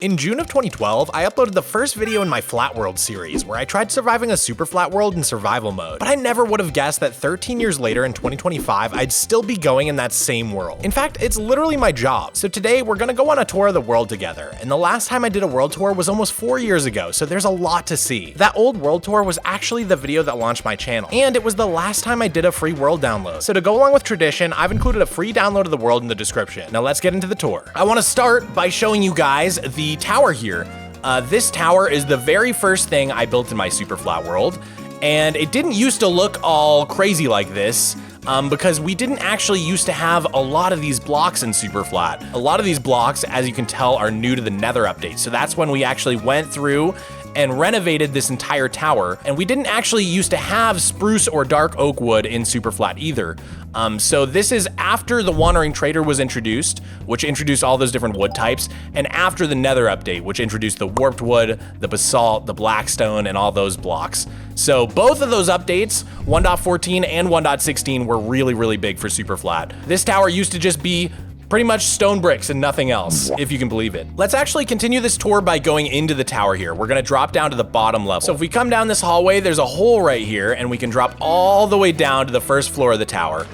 In June of 2012, I uploaded the first video in my Flat World series, where I tried surviving a super flat world in survival mode. But I never would have guessed that 13 years later in 2025, I'd still be going in that same world. In fact, it's literally my job. So today, we're gonna go on a tour of the world together. And the last time I did a world tour was almost 4 years ago, so there's a lot to see. That old world tour was actually the video that launched my channel. And it was the last time I did a free world download. So to go along with tradition, I've included a free download of the world in the description. Now let's get into the tour. I wanna start by showing you guys the tower here. This tower is the very first thing I built in my super flat world, and it didn't used to look all crazy like this because we didn't actually used to have a lot of these blocks in super flat. A lot of these blocks, as you can tell, are new to the Nether update, so that's when we actually went through and renovated this entire tower, and we didn't actually used to have spruce or dark oak wood in super flat either. So this is after the Wandering Trader was introduced, which introduced all those different wood types, and after the Nether update, which introduced the warped wood, the basalt, the blackstone, and all those blocks. So both of those updates, 1.14 and 1.16, were really, really big for super flat. This tower used to just be pretty much stone bricks and nothing else, if you can believe it. Let's actually continue this tour by going into the tower here. We're gonna drop down to the bottom level. So if we come down this hallway, there's a hole right here, and we can drop all the way down to the first floor of the tower.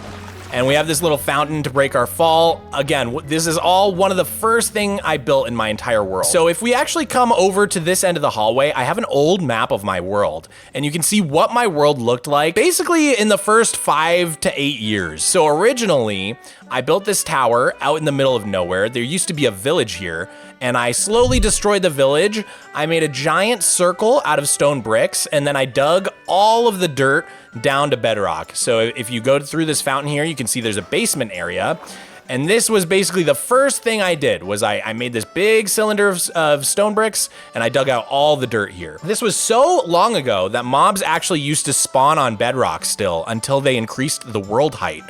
And we have this little fountain to break our fall. Again, this is all one of the first thing I built in my entire world. So if we actually come over to this end of the hallway, I have an old map of my world, and you can see what my world looked like basically in the first 5 to 8 years. So originally, I built this tower out in the middle of nowhere. There used to be a village here, and I slowly destroyed the village. I made a giant circle out of stone bricks, and then I dug all of the dirt down to bedrock. So if you go through this fountain here, you can see there's a basement area. And this was basically the first thing I did, was I made this big cylinder of stone bricks, and I dug out all the dirt here. This was so long ago that mobs actually used to spawn on bedrock still until they increased the world height.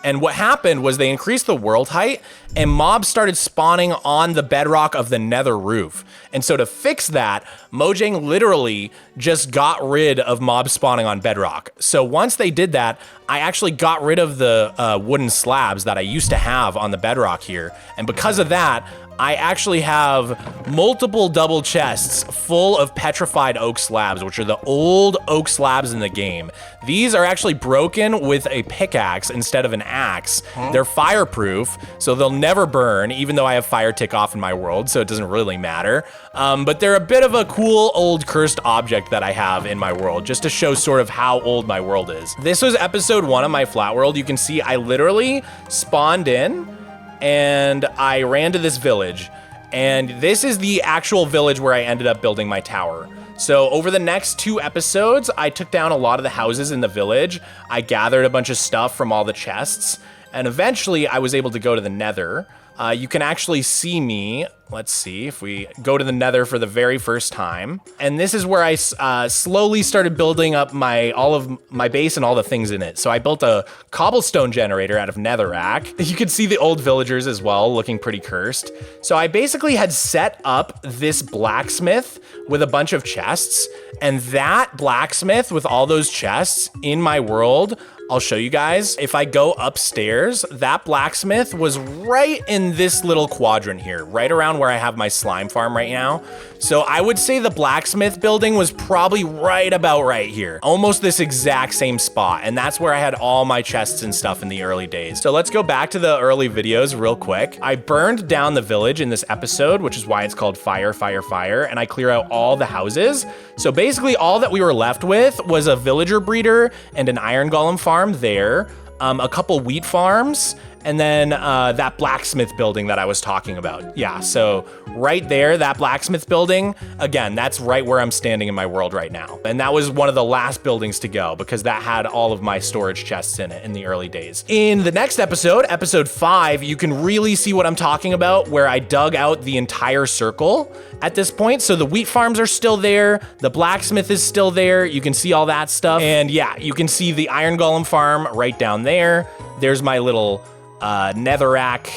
And what happened was they increased the world height, and mobs started spawning on the bedrock of the Nether roof. And so to fix that, Mojang literally just got rid of mobs spawning on bedrock. So once they did that, I actually got rid of the wooden slabs that I used to have on the bedrock here. And because of that, I actually have multiple double chests full of petrified oak slabs, which are the old oak slabs in the game. These are actually broken with a pickaxe instead of an axe. They're fireproof, so they'll never burn, even though I have fire tick off in my world, so it doesn't really matter. But they're a bit of a cool old cursed object that I have in my world, just to show sort of how old my world is. This was episode 1 of my flat world. You can see I literally spawned in, and I ran to this village, and this is the actual village where I ended up building my tower. So over the next 2 episodes, I took down a lot of the houses in the village. I gathered a bunch of stuff from all the chests, and eventually I was able to go to the Nether. You can actually see me. Let's see if we go to the Nether for the very first time. And this is where I slowly started building up all of my base and all the things in it. So I built a cobblestone generator out of netherrack. You can see the old villagers as well, looking pretty cursed. So I basically had set up this blacksmith with a bunch of chests, and that blacksmith with all those chests in my world, I'll show you guys. If I go upstairs, that blacksmith was right in this little quadrant here, right around where I have my slime farm right now. So I would say the blacksmith building was probably right about right here, almost this exact same spot. And that's where I had all my chests and stuff in the early days. So let's go back to the early videos real quick. I burned down the village in this episode, which is why it's called Fire, Fire, Fire. And I clear out all the houses. So basically all that we were left with was a villager breeder and an iron golem farm there, a couple wheat farms, and then that blacksmith building that I was talking about. Yeah, so right there, that blacksmith building, again, that's right where I'm standing in my world right now. And that was one of the last buildings to go because that had all of my storage chests in it in the early days. In the next episode, episode 5, you can really see what I'm talking about, where I dug out the entire circle at this point. So the wheat farms are still there. The blacksmith is still there. You can see all that stuff. And yeah, you can see the iron golem farm right down there. There's my little netherrack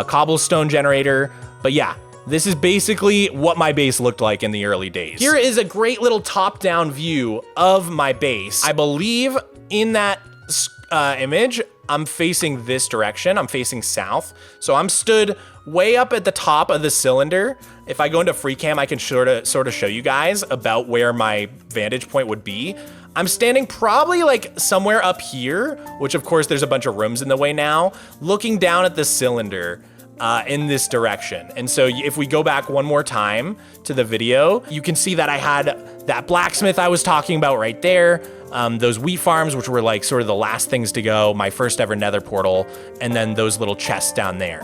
cobblestone generator. But yeah, this is basically what my base looked like in the early days. Here is a great little top-down view of my base. I believe in that image, I'm facing this direction. I'm facing south. So I'm stood way up at the top of the cylinder. If I go into free cam, I can sort of show you guys about where my vantage point would be. I'm standing probably like somewhere up here, which of course there's a bunch of rooms in the way now, looking down at the cylinder in this direction. And so if we go back one more time to the video, you can see that I had that blacksmith I was talking about right there, those wheat farms, which were like sort of the last things to go, my first ever nether portal, and then those little chests down there.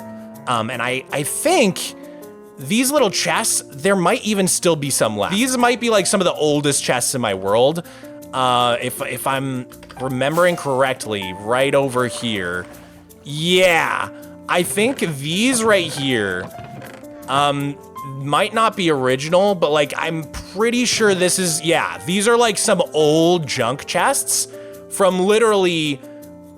And I think these little chests, there might even still be some left. These might be like some of the oldest chests in my world. If I'm remembering correctly, right over here. Yeah, I think these right here might not be original, but like I'm pretty sure this is, yeah, these are like some old junk chests from literally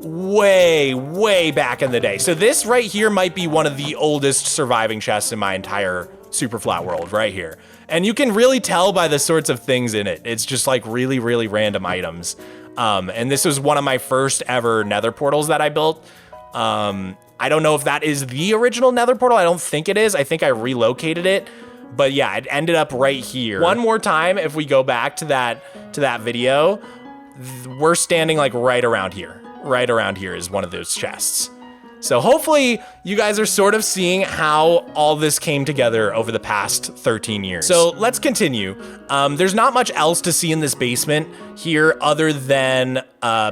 way back in the day. So this right here might be one of the oldest surviving chests in my entire super flat world right here. And you can really tell by the sorts of things in it. It's just like really random items. And this was one of my first ever nether portals that I built. I don't know if that is the original nether portal. I don't think it is. I think I relocated it. But yeah, it ended up right here. One more time, if we go back to that video, we're standing like right around here. Right around here is one of those chests. So hopefully you guys are sort of seeing how all this came together over the past 13 years. So let's continue. There's not much else to see in this basement here other than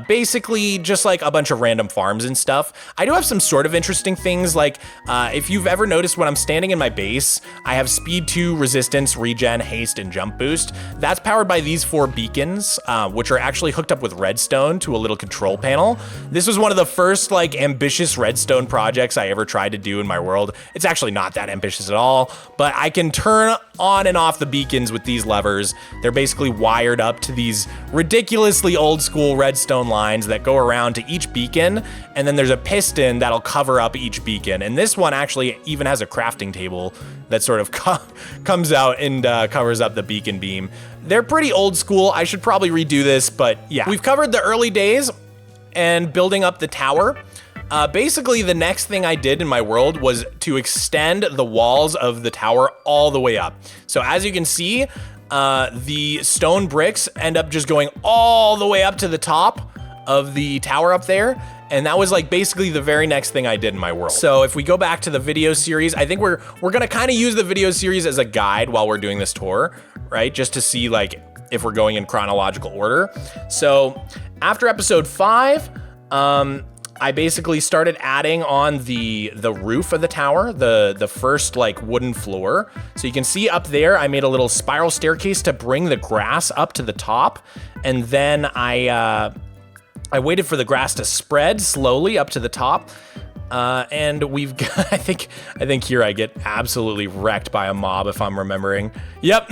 basically just like a bunch of random farms and stuff. I do have some sort of interesting things, like if you've ever noticed when I'm standing in my base, I have speed 2, resistance, regen, haste, and jump boost. That's powered by these 4 beacons, which are actually hooked up with redstone to a little control panel. This was one of the first like ambitious redstone projects I ever tried to do in my world. It's actually not that ambitious at all, but I can turn on and off the beacons with these levers. They're basically wired up to these ridiculously old school redstone lines that go around to each beacon, and then there's a piston that'll cover up each beacon. And this one actually even has a crafting table that sort of comes out and covers up the beacon beam. They're pretty old school. I should probably redo this, but yeah. We've covered the early days and building up the tower. Basically, the next thing I did in my world was to extend the walls of the tower all the way up. So as you can see, the stone bricks end up just going all the way up to the top of the tower up there. And that was like basically the very next thing I did in my world. So if we go back to the video series, I think we're gonna kind of use the video series as a guide while we're doing this tour, right? Just to see like if we're going in chronological order. So after episode 5, I basically started adding on the roof of the tower, the first like wooden floor. So you can see up there, I made a little spiral staircase to bring the grass up to the top. And then I waited for the grass to spread slowly up to the top. And we've got, I think here I get absolutely wrecked by a mob if I'm remembering. Yep.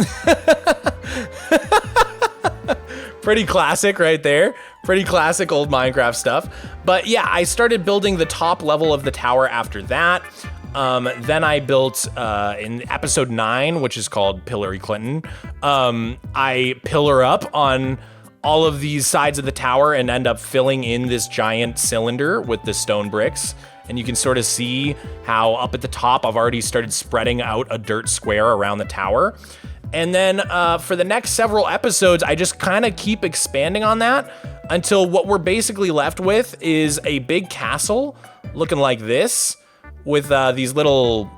Pretty classic right there. Pretty classic old Minecraft stuff. But yeah, I started building the top level of the tower after that. Then I built, in episode 9, which is called Pillory Clinton, I pillar up on all of these sides of the tower and end up filling in this giant cylinder with the stone bricks. And you can sort of see how up at the top, I've already started spreading out a dirt square around the tower. And then for the next several episodes, I just kind of keep expanding on that until what we're basically left with is a big castle looking like this with these little,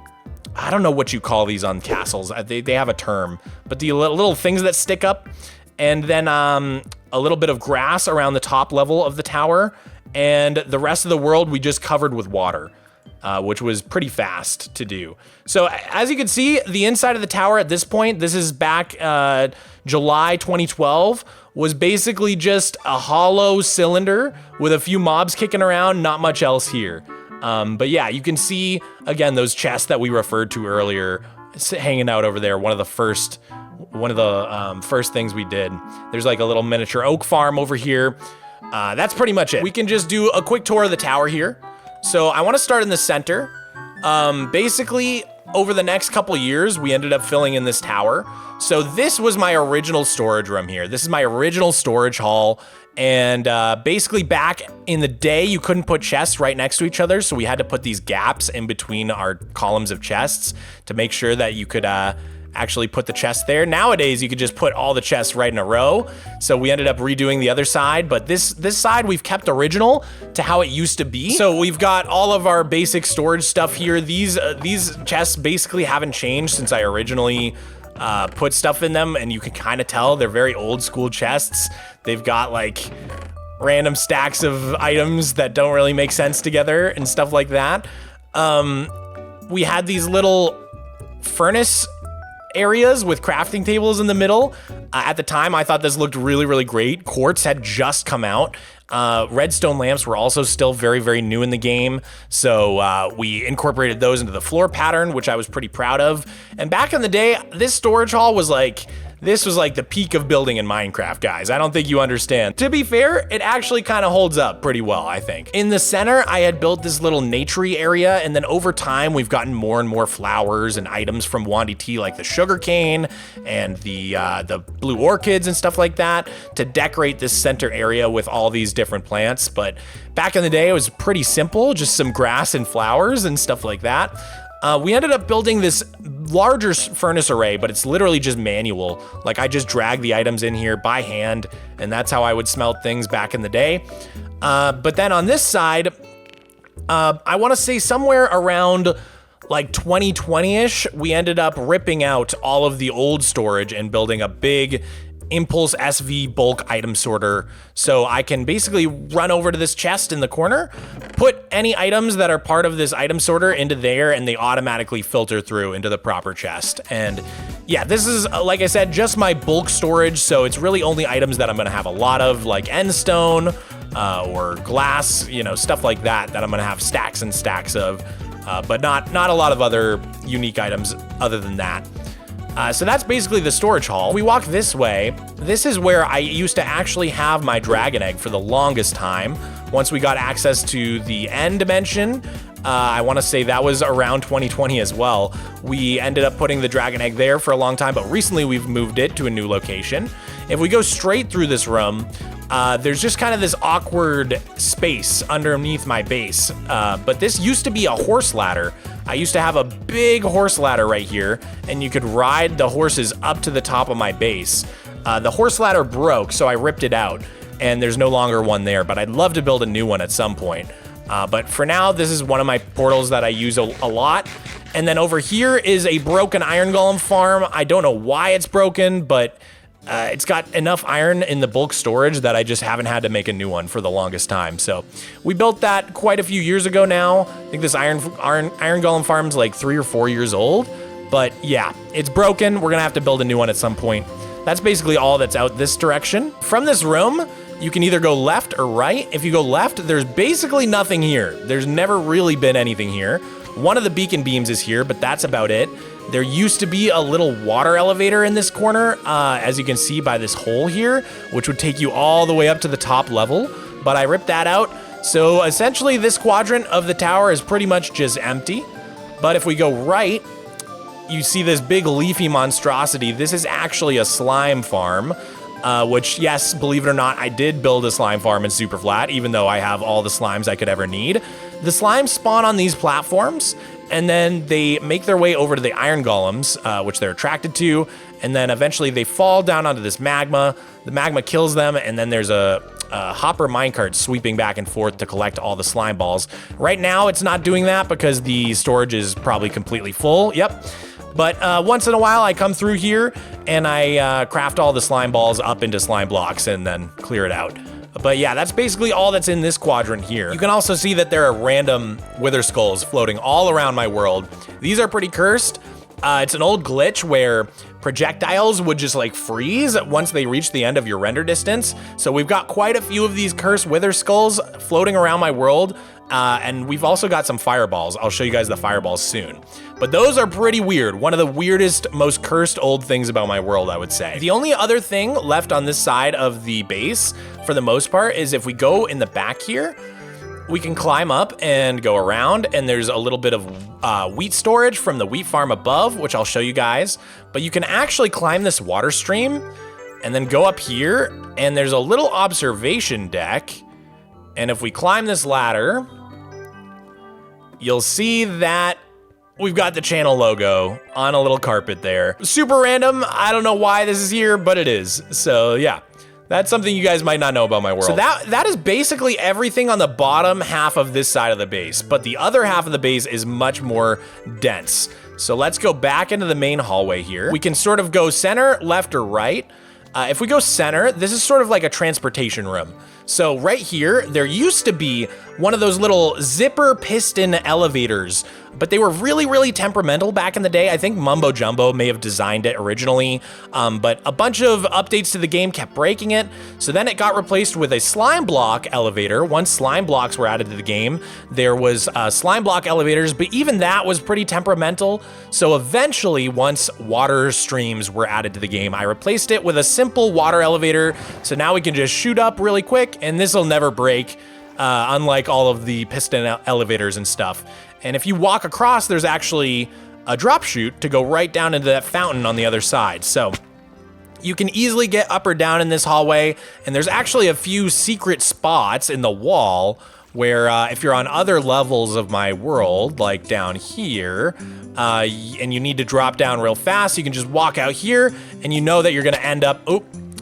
I don't know what you call these on castles. They have a term, but the little things that stick up, and then a little bit of grass around the top level of the tower, and the rest of the world we just covered with water. Which was pretty fast to do. So as you can see, the inside of the tower at this point, this is back July 2012, was basically just a hollow cylinder with a few mobs kicking around, not much else here. But yeah, you can see, again, those chests that we referred to earlier hanging out over there, one of the first things we did. There's like a little miniature oak farm over here. That's pretty much it. We can just do a quick tour of the tower here. So I want to start in the center. Basically, over the next couple years, we ended up filling in this tower. So this was my original storage room here. This is my original storage hall. And basically back in the day, you couldn't put chests right next to each other, so we had to put these gaps in between our columns of chests to make sure that you could actually put the chest there. Nowadays, you could just put all the chests right in a row. So we ended up redoing the other side, but this side we've kept original to how it used to be. So we've got all of our basic storage stuff here. These chests basically haven't changed since I originally put stuff in them, and you can kind of tell they're very old school chests. They've got like random stacks of items that don't really make sense together and stuff like that. We had these little furnace areas with crafting tables in the middle. At the time, I thought this looked really, really great. Quartz had just come out. Redstone lamps were also still very, very new in the game. So we incorporated those into the floor pattern, which I was pretty proud of. And back in the day, this storage hall was like, this was like the peak of building in Minecraft, guys. I don't think you understand. To be fair, it actually kind of holds up pretty well, I think. In the center, I had built this little nature-y area, and then over time, we've gotten more and more flowers and items from Wandy Tea, like the sugarcane and the blue orchids and stuff like that, to decorate this center area with all these different plants. But back in the day, it was pretty simple, just some grass and flowers and stuff like that. We ended up building this larger furnace array, but it's literally just manual. Like I just drag the items in here by hand, and that's how I would smelt things back in the day. But then on this side, I want to say somewhere around like 2020-ish, we ended up ripping out all of the old storage and building a big Impulse SV bulk item sorter, so I can basically run over to this chest in the corner, put any items that are part of this item sorter into there, and they automatically filter through into the proper chest. And yeah, this is, like I said, just my bulk storage, so it's really only items that I'm gonna have a lot of, like endstone or glass, you know, stuff like that, that I'm gonna have stacks and stacks of, but not a lot of other unique items other than that. So that's basically the storage hall. We walk this way. This is where I used to actually have my dragon egg for the longest time. Once we got access to the end dimension, I want to say that was around 2020 as well. We ended up putting the dragon egg there for a long time, but recently we've moved it to a new location. If we go straight through this room, there's just kind of this awkward space underneath my base. But this used to be a horse ladder. I used to have a big horse ladder right here, and you could ride the horses up to the top of my base. The horse ladder broke, so I ripped it out, and there's no longer one there, but I'd love to build a new one at some point. But for now, this is one of my portals that I use a lot. And then over here is a broken iron golem farm. I don't know why it's broken, but it's got enough iron in the bulk storage that I just haven't had to make a new one for the longest time. So we built that quite a few years ago now. I think this iron golem farm's like 3 or 4 years old. But yeah, it's broken. We're gonna have to build a new one at some point. That's basically all that's out this direction. From this room, you can either go left or right. If you go left, there's basically nothing here. There's never really been anything here. One of the beacon beams is here, but that's about it. There used to be a little water elevator in this corner, as you can see by this hole here, which would take you all the way up to the top level, but I ripped that out. So essentially this quadrant of the tower is pretty much just empty. But if we go right, you see this big leafy monstrosity. This is actually a slime farm, which, yes, believe it or not, I did build a slime farm in Superflat, even though I have all the slimes I could ever need. The slimes spawn on these platforms, and then they make their way over to the iron golems, which they're attracted to, and then eventually they fall down onto this magma. The magma kills them, and then there's a hopper minecart sweeping back and forth to collect all the slime balls. Right now, it's not doing that because the storage is probably completely full. Yep. But once in a while, I come through here and I craft all the slime balls up into slime blocks and then clear it out. But yeah, that's basically all that's in this quadrant here. You can also see that there are random wither skulls floating all around my world. These are pretty cursed. It's an old glitch where projectiles would just like freeze once they reach the end of your render distance. So we've got quite a few of these cursed wither skulls floating around my world. And we've also got some fireballs. I'll show you guys the fireballs soon. But those are pretty weird. One of the weirdest, most cursed old things about my world, I would say. The only other thing left on this side of the base, for the most part, is if we go in the back here, we can climb up and go around, and there's a little bit of wheat storage from the wheat farm above, which I'll show you guys. But you can actually climb this water stream and then go up here, and there's a little observation deck. And if we climb this ladder, you'll see that we've got the channel logo on a little carpet there. Super random. I don't know why this is here, but it is. So yeah, that's something you guys might not know about my world. So that is basically everything on the bottom half of this side of the base, but the other half of the base is much more dense. So let's go back into the main hallway here. We can sort of go center, left, or right. If we go center, this is sort of like a transportation room. So right here, there used to be one of those little zipper piston elevators, but they were really, really temperamental back in the day. I think Mumbo Jumbo may have designed it originally, but a bunch of updates to the game kept breaking it. So then it got replaced with a slime block elevator. Once slime blocks were added to the game, there was slime block elevators, but even that was pretty temperamental. So eventually, once water streams were added to the game, I replaced it with a simple water elevator. So now we can just shoot up really quick, and this will never break, unlike all of the piston elevators and stuff. And if you walk across, there's actually a drop chute to go right down into that fountain on the other side. So you can easily get up or down in this hallway, and there's actually a few secret spots in the wall where if you're on other levels of my world, like down here, and you need to drop down real fast, you can just walk out here, and you know that you're gonna end up,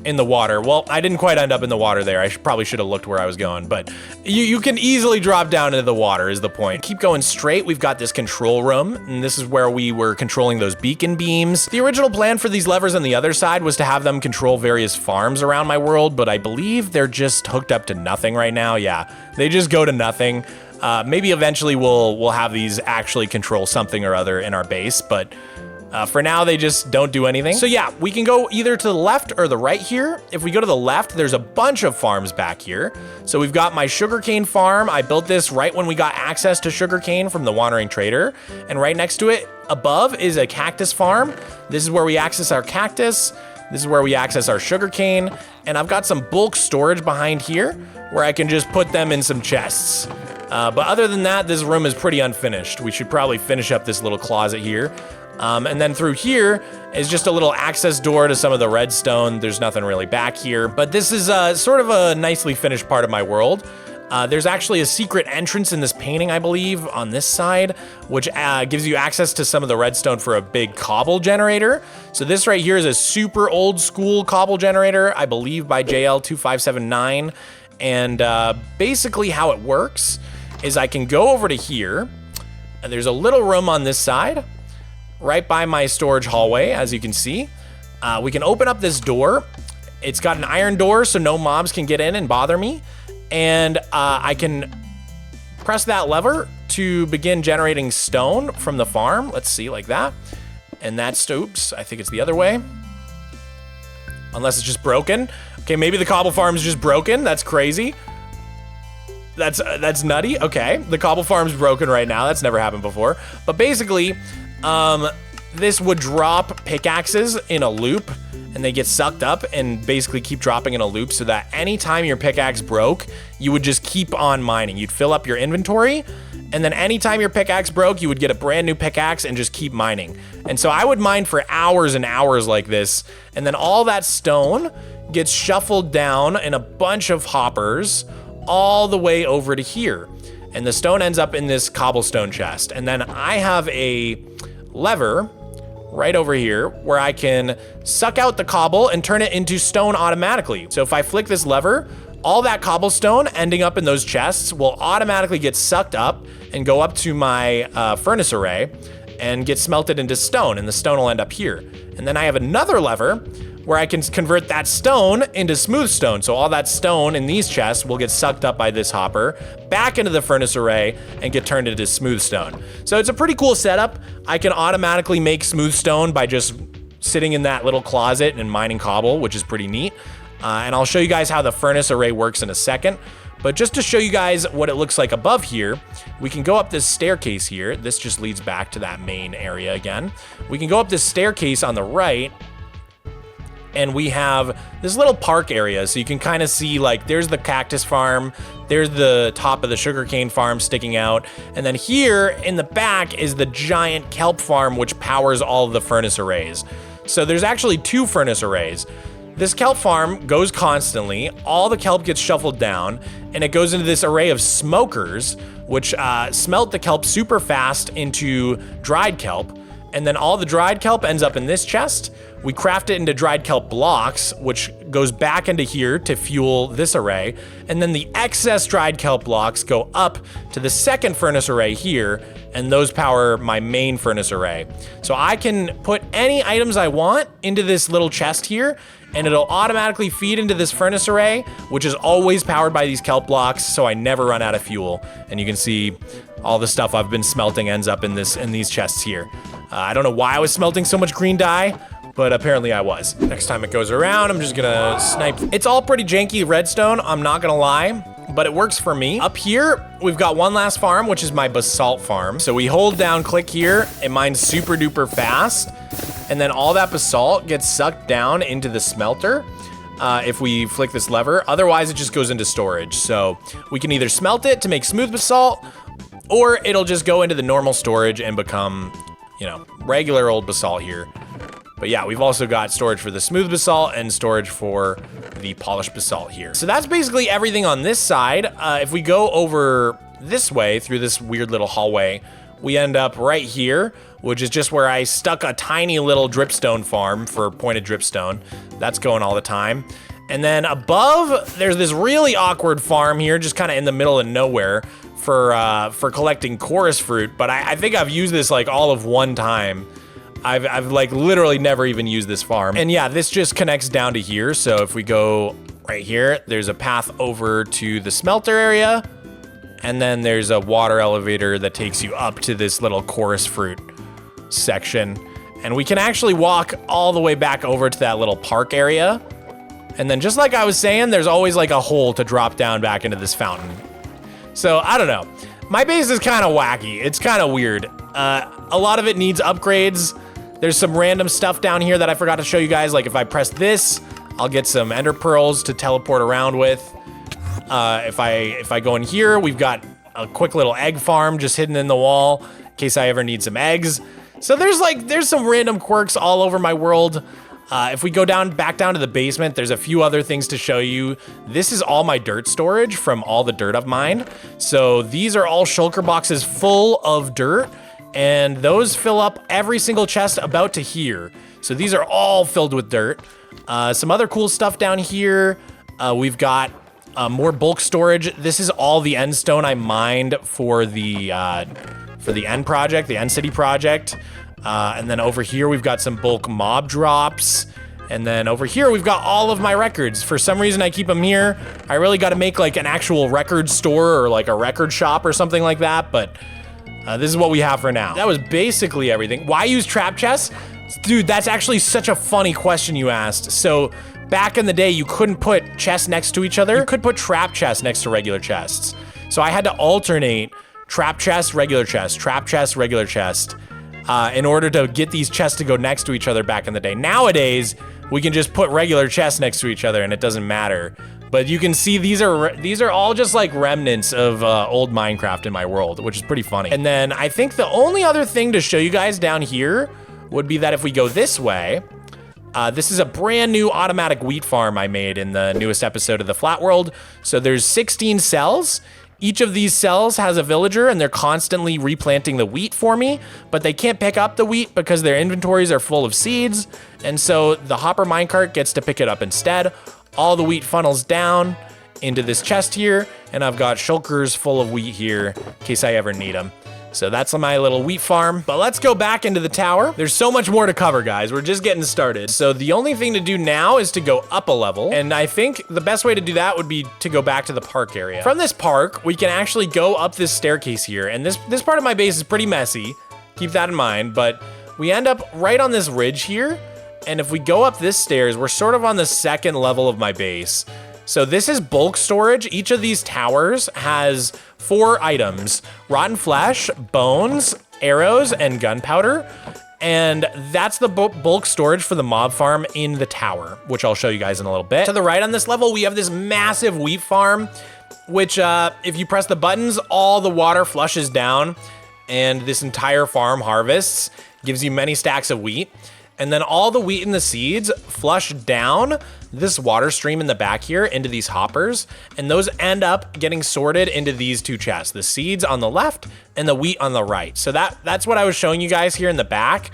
in the water. Well, I didn't quite end up in the water there. I probably should have looked where I was going, but you can easily drop down into the water is the point. Keep going straight. We've got this control room, and this is where we were controlling those beacon beams. The original plan for these levers on the other side was to have them control various farms around my world, but I believe they're just hooked up to nothing right now. Yeah, they just go to nothing. Maybe eventually we'll have these actually control something or other in our base, but for now, they just don't do anything. So yeah, we can go either to the left or the right here. If we go to the left, there's a bunch of farms back here. So we've got my sugarcane farm. I built this right when we got access to sugarcane from the Wandering Trader. And right next to it, above, is a cactus farm. This is where we access our cactus. This is where we access our sugarcane. And I've got some bulk storage behind here where I can just put them in some chests. But other than that, this room is pretty unfinished. We should probably finish up this little closet here. And then through here is just a little access door to some of the redstone. There's nothing really back here, but this is sort of a nicely finished part of my world. There's actually a secret entrance in this painting, I believe, on this side, which gives you access to some of the redstone for a big cobble generator. So this right here is a super old school cobble generator, I believe by JL2579. And basically how it works is I can go over to here, and there's a little room on this side, right by my storage hallway, as you can see. We can open up this door. It's got an iron door, so no mobs can get in and bother me. And I can press that lever to begin generating stone from the farm. Let's see, like that. And that's, oops, I think it's the other way. Unless it's just broken. Okay, maybe the cobble farm is just broken. That's crazy. That's nutty. Okay, the cobble farm's broken right now. That's never happened before. But basically, this would drop pickaxes in a loop, and they get sucked up and basically keep dropping in a loop, so that anytime your pickaxe broke, you would just keep on mining. You'd fill up your inventory, and then anytime your pickaxe broke, you would get a brand new pickaxe and just keep mining. And so I would mine for hours and hours like this, and then all that stone gets shuffled down in a bunch of hoppers all the way over to here. And the stone ends up in this cobblestone chest. And then I have a lever right over here where I can suck out the cobble and turn it into stone automatically. So if I flick this lever, all that cobblestone ending up in those chests will automatically get sucked up and go up to my furnace array and get smelted into stone, and the stone will end up here. And then I have another lever where I can convert that stone into smooth stone. So all that stone in these chests will get sucked up by this hopper back into the furnace array and get turned into smooth stone. So it's a pretty cool setup. I can automatically make smooth stone by just sitting in that little closet and mining cobble, which is pretty neat. And I'll show you guys how the furnace array works in a second. But just to show you guys what it looks like above here, we can go up this staircase here. This just leads back to that main area again. We can go up this staircase on the right, and we have this little park area. So you can kind of see, like, there's the cactus farm, there's the top of the sugarcane farm sticking out, and then here in the back is the giant kelp farm, which powers all of the furnace arrays. So there's actually two furnace arrays. This kelp farm goes constantly, all the kelp gets shuffled down, and it goes into this array of smokers, which smelt the kelp super fast into dried kelp, and then all the dried kelp ends up in this chest. We craft it into dried kelp blocks, which goes back into here to fuel this array, and then the excess dried kelp blocks go up to the second furnace array here, and those power my main furnace array. So I can put any items I want into this little chest here, and it'll automatically feed into this furnace array, which is always powered by these kelp blocks, so I never run out of fuel. And you can see all the stuff I've been smelting ends up in these chests here. I don't know why I was smelting so much green dye, but apparently I was. Next time it goes around, I'm just gonna snipe. It's all pretty janky redstone, I'm not gonna lie, but it works for me. Up here, we've got one last farm, which is my basalt farm. So we hold down, click here, it mines super duper fast, and then all that basalt gets sucked down into the smelter if we flick this lever. Otherwise, it just goes into storage. So we can either smelt it to make smooth basalt, or it'll just go into the normal storage and become, you know, regular old basalt here. But yeah, we've also got storage for the smooth basalt and storage for the polished basalt here. So that's basically everything on this side. If we go over this way through this weird little hallway, we end up right here, which is just where I stuck a tiny little dripstone farm for pointed dripstone. That's going all the time. And then above, there's this really awkward farm here, just kind of in the middle of nowhere for collecting chorus fruit. But I think I've used this like all of one time. I've like literally never even used this farm. And yeah, this just connects down to here. So if we go right here, there's a path over to the smelter area. And then there's a water elevator that takes you up to this little chorus fruit section. And we can actually walk all the way back over to that little park area. And then just like I was saying, there's always like a hole to drop down back into this fountain. So I don't know. My base is kind of wacky. It's kind of weird. A lot of it needs upgrades. There's some random stuff down here that I forgot to show you guys. Like if I press this, I'll get some ender pearls to teleport around with. If I go in here, we've got a quick little egg farm just hidden in the wall in case I ever need some eggs. So there's some random quirks all over my world. If we go back down to the basement, there's a few other things to show you. This is all my dirt storage from all the dirt I've mined. So these are all shulker boxes full of dirt, and those fill up every single chest about to here. So these are all filled with dirt. Some other cool stuff down here. We've got more bulk storage. This is all the end stone I mined for the end project, the end city project. And then over here, we've got some bulk mob drops. And then over here, we've got all of my records. For some reason, I keep them here. I really got to make like an actual record store or like a record shop or something like that. But this is what we have for now. That was basically everything. Why use trap chests? Dude, that's actually such a funny question you asked. So back in the day, you couldn't put chests next to each other. You could put trap chests next to regular chests. So I had to alternate trap chest, regular chest, trap chest, regular chest. In order to get these chests to go next to each other back in the day. Nowadays, we can just put regular chests next to each other and it doesn't matter. But you can see these are all just like remnants of old Minecraft in my world, which is pretty funny. And then I think the only other thing to show you guys down here would be that if we go this way, this is a brand new automatic wheat farm I made in the newest episode of the Flat World. So there's 16 cells. Each of these cells has a villager and they're constantly replanting the wheat for me, but they can't pick up the wheat because their inventories are full of seeds. And so the hopper minecart gets to pick it up instead. All the wheat funnels down into this chest here, and I've got shulkers full of wheat here in case I ever need them. So that's my little wheat farm, but let's go back into the tower. There's so much more to cover, guys. We're just getting started. So the only thing to do now is to go up a level. And I think the best way to do that would be to go back to the park area. From this park, we can actually go up this staircase here. And this part of my base is pretty messy. Keep that in mind, but we end up right on this ridge here. And if we go up this stairs, we're sort of on the second level of my base. So this is bulk storage. Each of these towers has 4 items: rotten flesh, bones, arrows, and gunpowder. And that's the bulk storage for the mob farm in the tower, which I'll show you guys in a little bit. To the right on this level, we have this massive wheat farm, which if you press the buttons, all the water flushes down and this entire farm harvests, gives you many stacks of wheat. And then all the wheat and the seeds flush down this water stream in the back here into these hoppers. And those end up getting sorted into these two chests, the seeds on the left and the wheat on the right. So that's what I was showing you guys here in the back.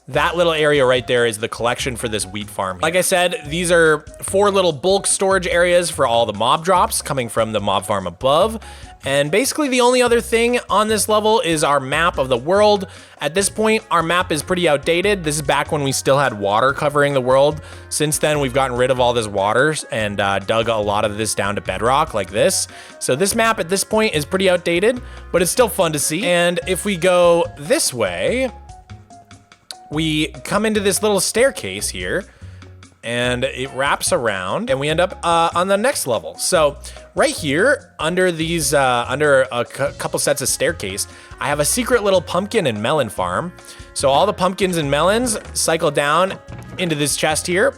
That little area right there is the collection for this wheat farm here. Like I said, these are 4 little bulk storage areas for all the mob drops coming from the mob farm above. And basically the only other thing on this level is our map of the world. At this point, our map is pretty outdated. This is back when we still had water covering the world. Since then, we've gotten rid of all this water and dug a lot of this down to bedrock like this. So this map at this point is pretty outdated, but it's still fun to see. And if we go this way, we come into this little staircase here, and it wraps around and we end up on the next level. So right here under these, under a couple sets of staircase, I have a secret little pumpkin and melon farm. So all the pumpkins and melons cycle down into this chest here.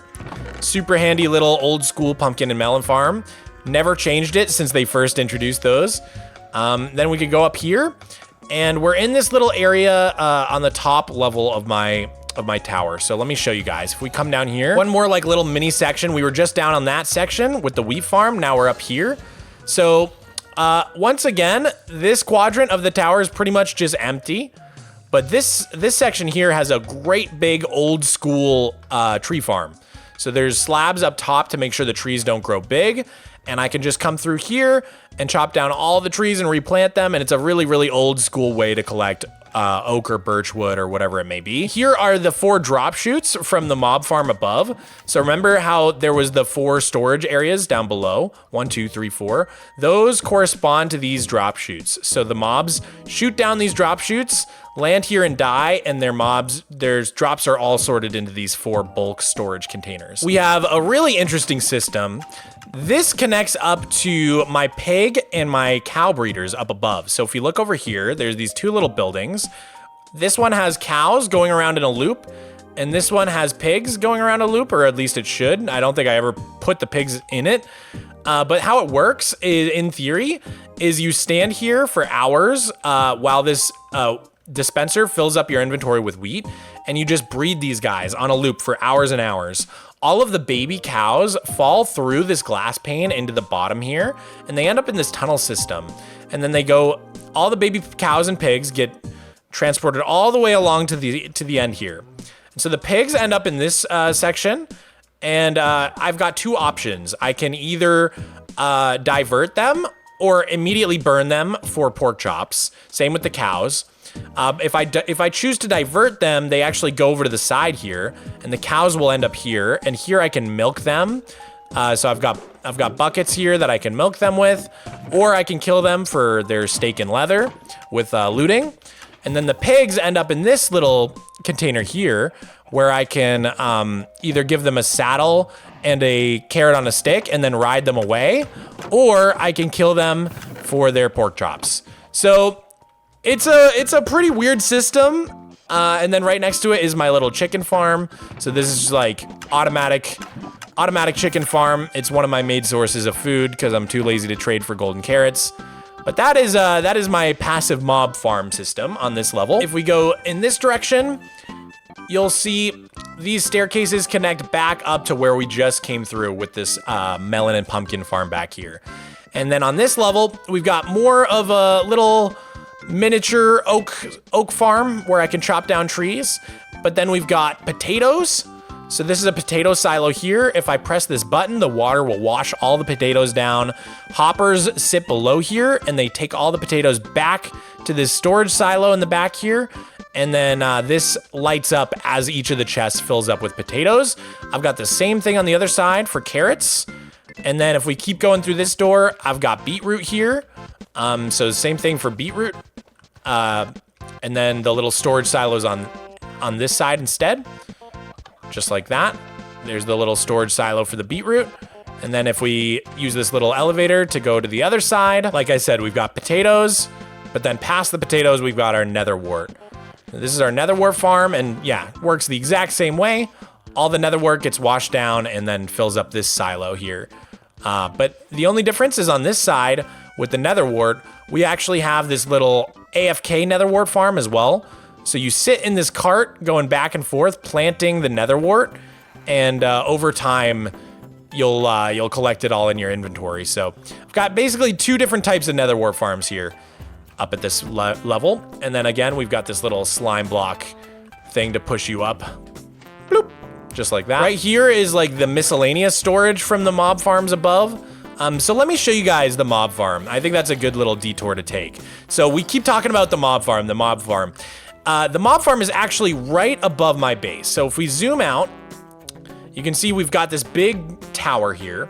Super handy little old school pumpkin and melon farm. Never changed it since they first introduced those. Then we could go up here and we're in this little area on the top level of my tower. So let me show you guys. If we come down here, one more like little mini section. We were just down on that section with the wheat farm. Now we're up here. So once again, this quadrant of the tower is pretty much just empty. But this section here has a great big old school tree farm. So there's slabs up top to make sure the trees don't grow big. And I can just come through here and chop down all the trees and replant them. And it's a really, really old school way to collect oak or birch wood or whatever it may be. Here are the 4 drop chutes from the mob farm above. So remember how there was the 4 storage areas down below? 1, 2, 3, 4. Those correspond to these drop chutes. So the mobs shoot down these drop chutes, land here and die, and their drops are all sorted into these 4 bulk storage containers. We have a really interesting system. This connects up to my pig and my cow breeders up above. So if you look over here, there's these 2 little buildings. This one has cows going around in a loop, and this one has pigs going around a loop, or at least it should. I don't think I ever put the pigs in it. But how it works is, in theory, is you stand here for hours while this dispenser fills up your inventory with wheat, and you just breed these guys on a loop for hours and hours. All of the baby cows fall through this glass pane into the bottom here, and they end up in this tunnel system. And then they go, all the baby cows and pigs get transported all the way along to the end here. And so the pigs end up in this section, and I've got 2 options. I can either divert them or immediately burn them for pork chops. Same with the cows. If I choose to divert them, they actually go over to the side here, and the cows will end up here. And here I can milk them. So I've got buckets here that I can milk them with, or I can kill them for their steak and leather with looting. And then the pigs end up in this little container here, where I can either give them a saddle and a carrot on a stick and then ride them away, or I can kill them for their pork chops. So it's a pretty weird system. And then right next to it is my little chicken farm. So this is like automatic chicken farm. It's one of my main sources of food because I'm too lazy to trade for golden carrots. But that is my passive mob farm system on this level. If we go in this direction, you'll see these staircases connect back up to where we just came through with this melon and pumpkin farm back here. And then on this level, we've got more of a little miniature oak farm where I can chop down trees. But then we've got potatoes. So this is a potato silo here. If I press this button, the water will wash all the potatoes down. Hoppers sit below here, and they take all the potatoes back to this storage silo in the back here. And then this lights up as each of the chests fills up with potatoes. I've got the same thing on the other side for carrots. And then if we keep going through this door, I've got beetroot here. So same thing for beetroot. And then the little storage silos on this side instead. Just like that. There's the little storage silo for the beetroot. And then if we use this little elevator to go to the other side, like I said, we've got potatoes, but then past the potatoes, we've got our nether wart. This is our nether wart farm, and yeah, it works the exact same way. All the nether wart gets washed down and then fills up this silo here. But the only difference is on this side with the nether wart, we actually have this little AFK nether wart farm as well. So you sit in this cart going back and forth, planting the nether wart, and over time, you'll collect it all in your inventory. So I've got basically 2 different types of nether wart farms here up at this level. And then again, we've got this little slime block thing to push you up. Bloop, just like that. Right here is like the miscellaneous storage from the mob farms above. So let me show you guys the mob farm. I think that's a good little detour to take. So we keep talking about the mob farm. The mob farm is actually right above my base. So if we zoom out, you can see we've got this big tower here,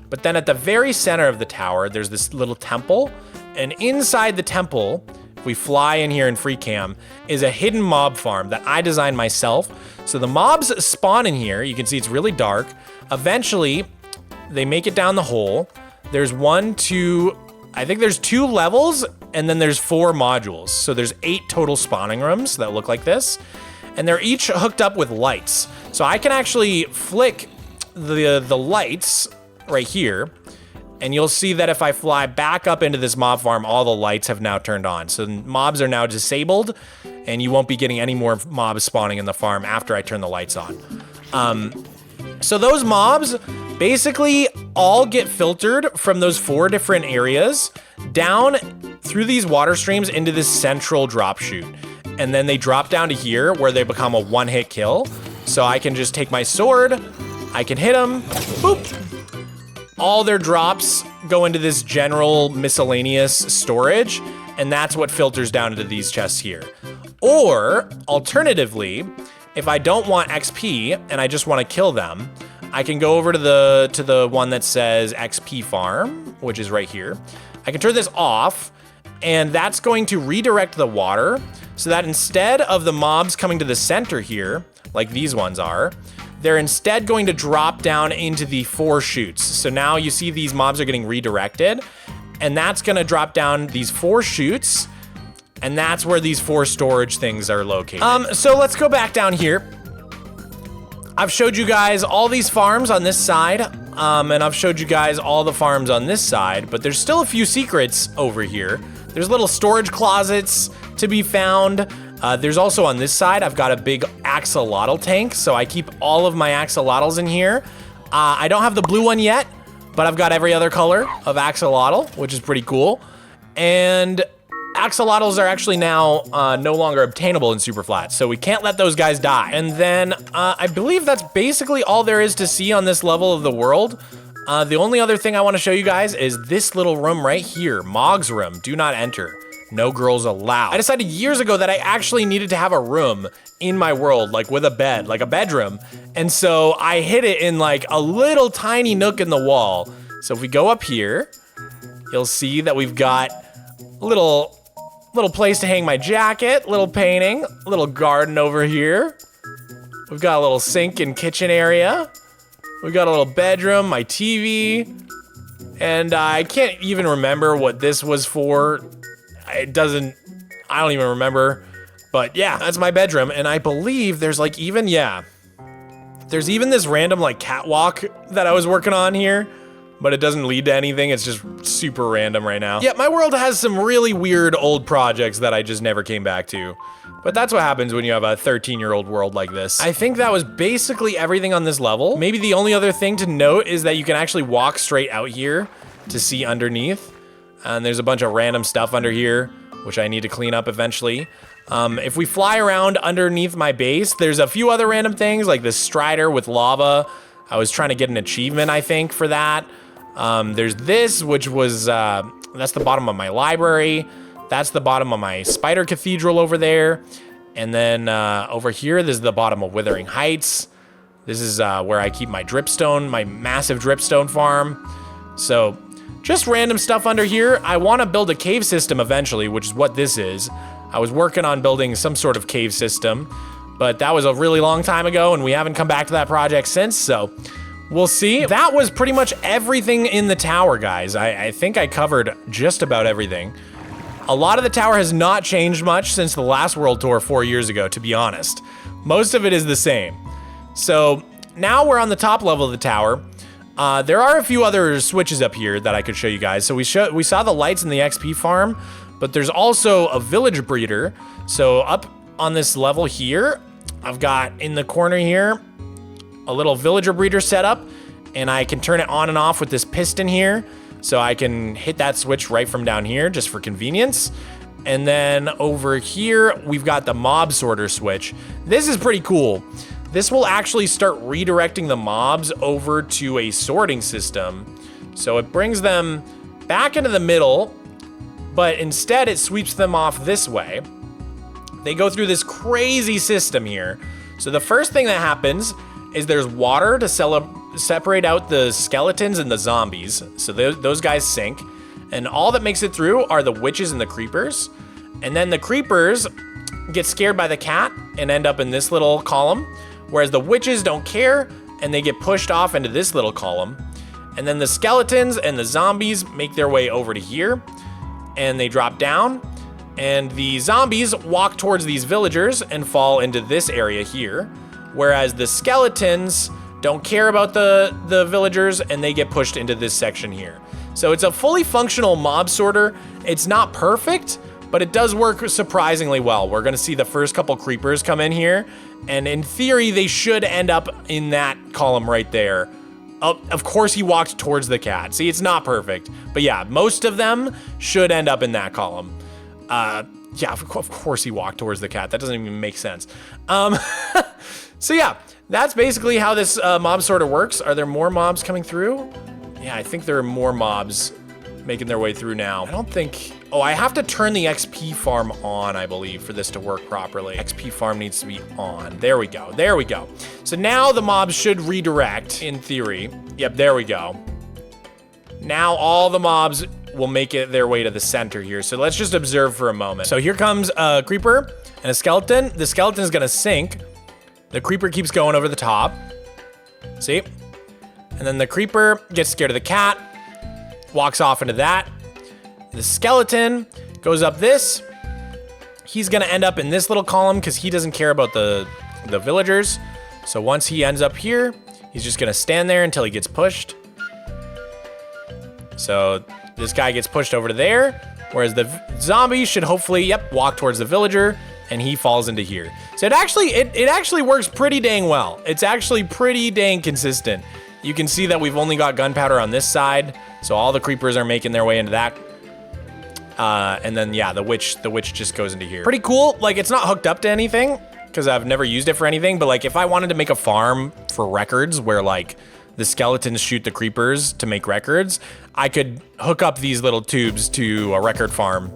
but then at the very center of the tower, there's this little temple, and inside the temple, if we fly in here in free cam, is a hidden mob farm that I designed myself. So the mobs spawn in here. You can see it's really dark. Eventually, they make it down the hole. There's 1, 2, I think there's 2 levels, and then there's 4 modules. So there's 8 total spawning rooms that look like this, and they're each hooked up with lights. So I can actually flick the lights right here, and you'll see that if I fly back up into this mob farm, all the lights have now turned on. So mobs are now disabled, and you won't be getting any more mobs spawning in the farm after I turn the lights on. So those mobs basically all get filtered from those 4 different areas down through these water streams into this central drop chute. And then they drop down to here where they become a 1-hit kill. So I can just take my sword, I can hit them, boop. All their drops go into this general miscellaneous storage, and that's what filters down into these chests here. Or alternatively, if I don't want XP and I just want to kill them, I can go over to the one that says XP farm, which is right here. I can turn this off, and that's going to redirect the water so that instead of the mobs coming to the center here, like these ones are, they're instead going to drop down into the 4 chutes. So now you see these mobs are getting redirected, and that's gonna drop down these 4 chutes, and that's where these 4 storage things are located. So let's go back down here. I've showed you guys all these farms on this side, and I've showed you guys all the farms on this side, but there's still a few secrets over here. There's little storage closets to be found. There's also on this side, I've got a big axolotl tank, so I keep all of my axolotls in here. I don't have the blue one yet, but I've got every other color of axolotl, which is pretty cool. And axolotls are actually now no longer obtainable in Superflat, so we can't let those guys die. And then I believe that's basically all there is to see on this level of the world. The only other thing I want to show you guys is this little room right here, Mog's room. Do not enter. No girls allowed. I decided years ago that I actually needed to have a room in my world, like with a bed, like a bedroom. And so I hid it in like a little tiny nook in the wall. So if we go up here, you'll see that we've got a little place to hang my jacket, little painting, a little garden over here. We've got a little sink and kitchen area. We've got a little bedroom, my TV. And I can't even remember what this was for. I don't even remember, but yeah, that's my bedroom. And I believe there's like there's even this random like catwalk that I was working on here, but it doesn't lead to anything. It's just super random right now. Yeah, my world has some really weird old projects that I just never came back to, but that's what happens when you have a 13-year-old world like this. I think that was basically everything on this level. Maybe the only other thing to note is that you can actually walk straight out here to see underneath. And there's a bunch of random stuff under here, which I need to clean up eventually. If we fly around underneath my base, there's a few other random things, like this strider with lava. I was trying to get an achievement, I think, for that. There's this, which was, that's the bottom of my library. That's the bottom of my spider cathedral over there. And then over here, this is the bottom of Withering Heights. This is where I keep my dripstone, my massive dripstone farm. So just random stuff under here. I want to build a cave system eventually, which is what this is. I was working on building some sort of cave system, but that was a really long time ago, and we haven't come back to that project since, so we'll see. That was pretty much everything in the tower, guys. I think I covered just about everything. A lot of the tower has not changed much since the last world tour 4 years ago, to be honest. Most of it is the same. So now we're on the top level of the tower. There are a few other switches up here that I could show you guys. So we saw the lights in the XP farm, but there's also a village breeder. So up on this level here, I've got in the corner here a little villager breeder setup, and I can turn it on and off with this piston here. So I can hit that switch right from down here just for convenience. And then over here, we've got the mob sorter switch. This is pretty cool. This will actually start redirecting the mobs over to a sorting system. So it brings them back into the middle, but instead it sweeps them off this way. They go through this crazy system here. So the first thing that happens is there's water to separate out the skeletons and the zombies. So those guys sink. And all that makes it through are the witches and the creepers. And then the creepers get scared by the cat and end up in this little column. Whereas the witches don't care and they get pushed off into this little column. And then the skeletons and the zombies make their way over to here. And they drop down. And the zombies walk towards these villagers and fall into this area here. Whereas the skeletons don't care about the villagers and they get pushed into this section here. So it's a fully functional mob sorter. It's not perfect, but it does work surprisingly well. We're gonna see the first couple creepers come in here, and in theory, they should end up in that column right there. Of course, he walked towards the cat. See, it's not perfect, but yeah, most of them should end up in that column. Yeah, of course he walked towards the cat. That doesn't even make sense. So yeah, that's basically how this mob sorter works. Are there more mobs coming through? Yeah, I think there are more mobs making their way through now. I don't think, oh, I have to turn the XP farm on, I believe, for this to work properly. XP farm needs to be on. There we go, there we go. So now the mobs should redirect, in theory. Yep, there we go. Now all the mobs will make it their way to the center here. So let's just observe for a moment. So here comes a creeper and a skeleton. The skeleton is gonna sink. The creeper keeps going over the top. See? And then the creeper gets scared of the cat, walks off into that. The skeleton goes up this. He's gonna end up in this little column because he doesn't care about the villagers. So once he ends up here, he's just gonna stand there until he gets pushed. So this guy gets pushed over to there, whereas the zombie should hopefully, yep, walk towards the villager, and he falls into here. So it actually works pretty dang well. It's actually pretty dang consistent. You can see that we've only got gunpowder on this side, so all the creepers are making their way into that. And then yeah, the witch just goes into here. Pretty cool. Like, it's not hooked up to anything because I've never used it for anything, but like if I wanted to make a farm for records where like the skeletons shoot the creepers to make records, I could hook up these little tubes to a record farm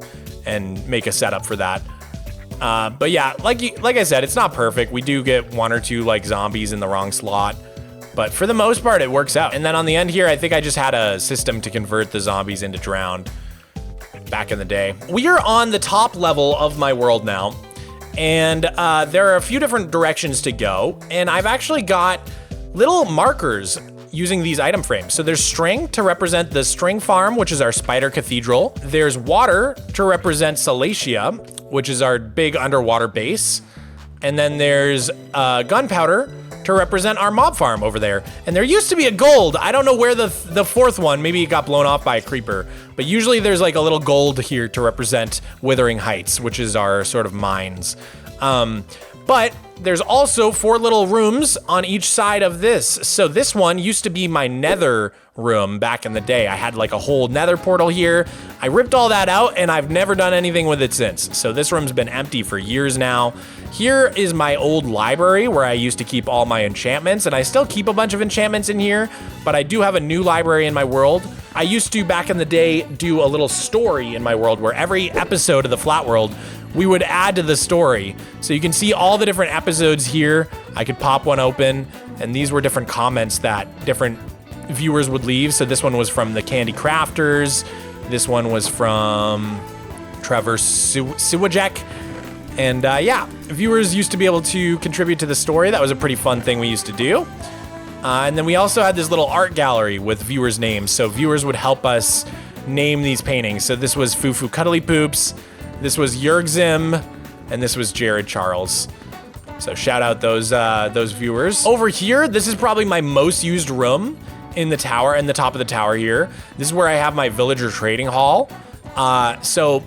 and make a setup for that. But yeah, like I said, it's not perfect. We do get one or two like zombies in the wrong slot, but for the most part, it works out. And then on the end here, I think I just had a system to convert the zombies into drowned back in the day. We are on the top level of my world now, and there are a few different directions to go, and I've actually got little markers using these item frames. So there's string to represent the string farm, which is our spider cathedral. There's water to represent Salacia, which is our big underwater base. And then there's gunpowder to represent our mob farm over there. And there used to be a gold. I don't know where the fourth one, maybe it got blown off by a creeper, but usually there's like a little gold here to represent Withering Heights, which is our sort of mines. But there's also 4 little rooms on each side of this. So this one used to be my Nether room back in the day. I had like a whole Nether portal here. I ripped all that out and I've never done anything with it since. So this room's been empty for years now. Here is my old library where I used to keep all my enchantments, and I still keep a bunch of enchantments in here, but I do have a new library in my world. I used to, back in the day, do a little story in my world where every episode of the Flat World we would add to the story. So you can see all the different episodes here. I could pop one open, and these were different comments that different viewers would leave. So this one was from the Candy Crafters. This one was from Trevor Siwajek. And yeah, viewers used to be able to contribute to the story. That was a pretty fun thing we used to do. And then we also had this little art gallery with viewers' names. So viewers would help us name these paintings. So this was Fufu Cuddly Poops. This was Yergzim, and this was Jared Charles. So shout out those viewers. Over here, this is probably my most used room in the tower, in the top of the tower here. This is where I have my villager trading hall. So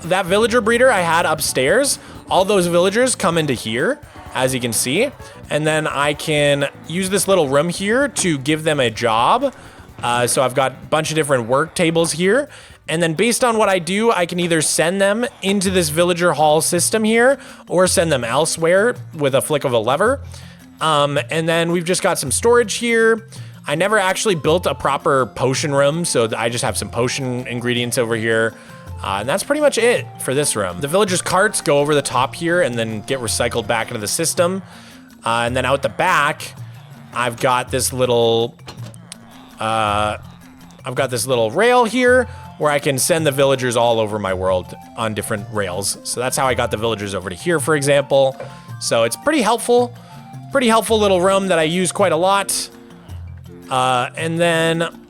that villager breeder I had upstairs all those villagers come into here, as you can see. And then I can use this little room here to give them a job. So I've got a bunch of different work tables here. And then based on what I do, I can either send them into this villager hall system here or send them elsewhere with a flick of a lever. And then we've just got some storage here. I never actually built a proper potion room, so I just have some potion ingredients over here. And that's pretty much it for this room. The villagers' carts go over the top here and then get recycled back into the system. And then out the back, I've got this little rail here where I can send the villagers all over my world on different rails. So that's how I got the villagers over to here, for example. So it's pretty helpful little room that I use quite a lot. And then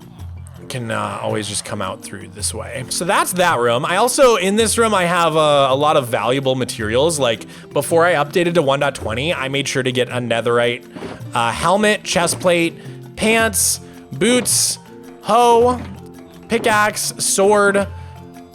can always just come out through this way. So that's that room. I also, in this room, I have a lot of valuable materials. Like before I updated to 1.20, I made sure to get a netherite helmet, chest plate, pants, boots, hoe, pickaxe, sword,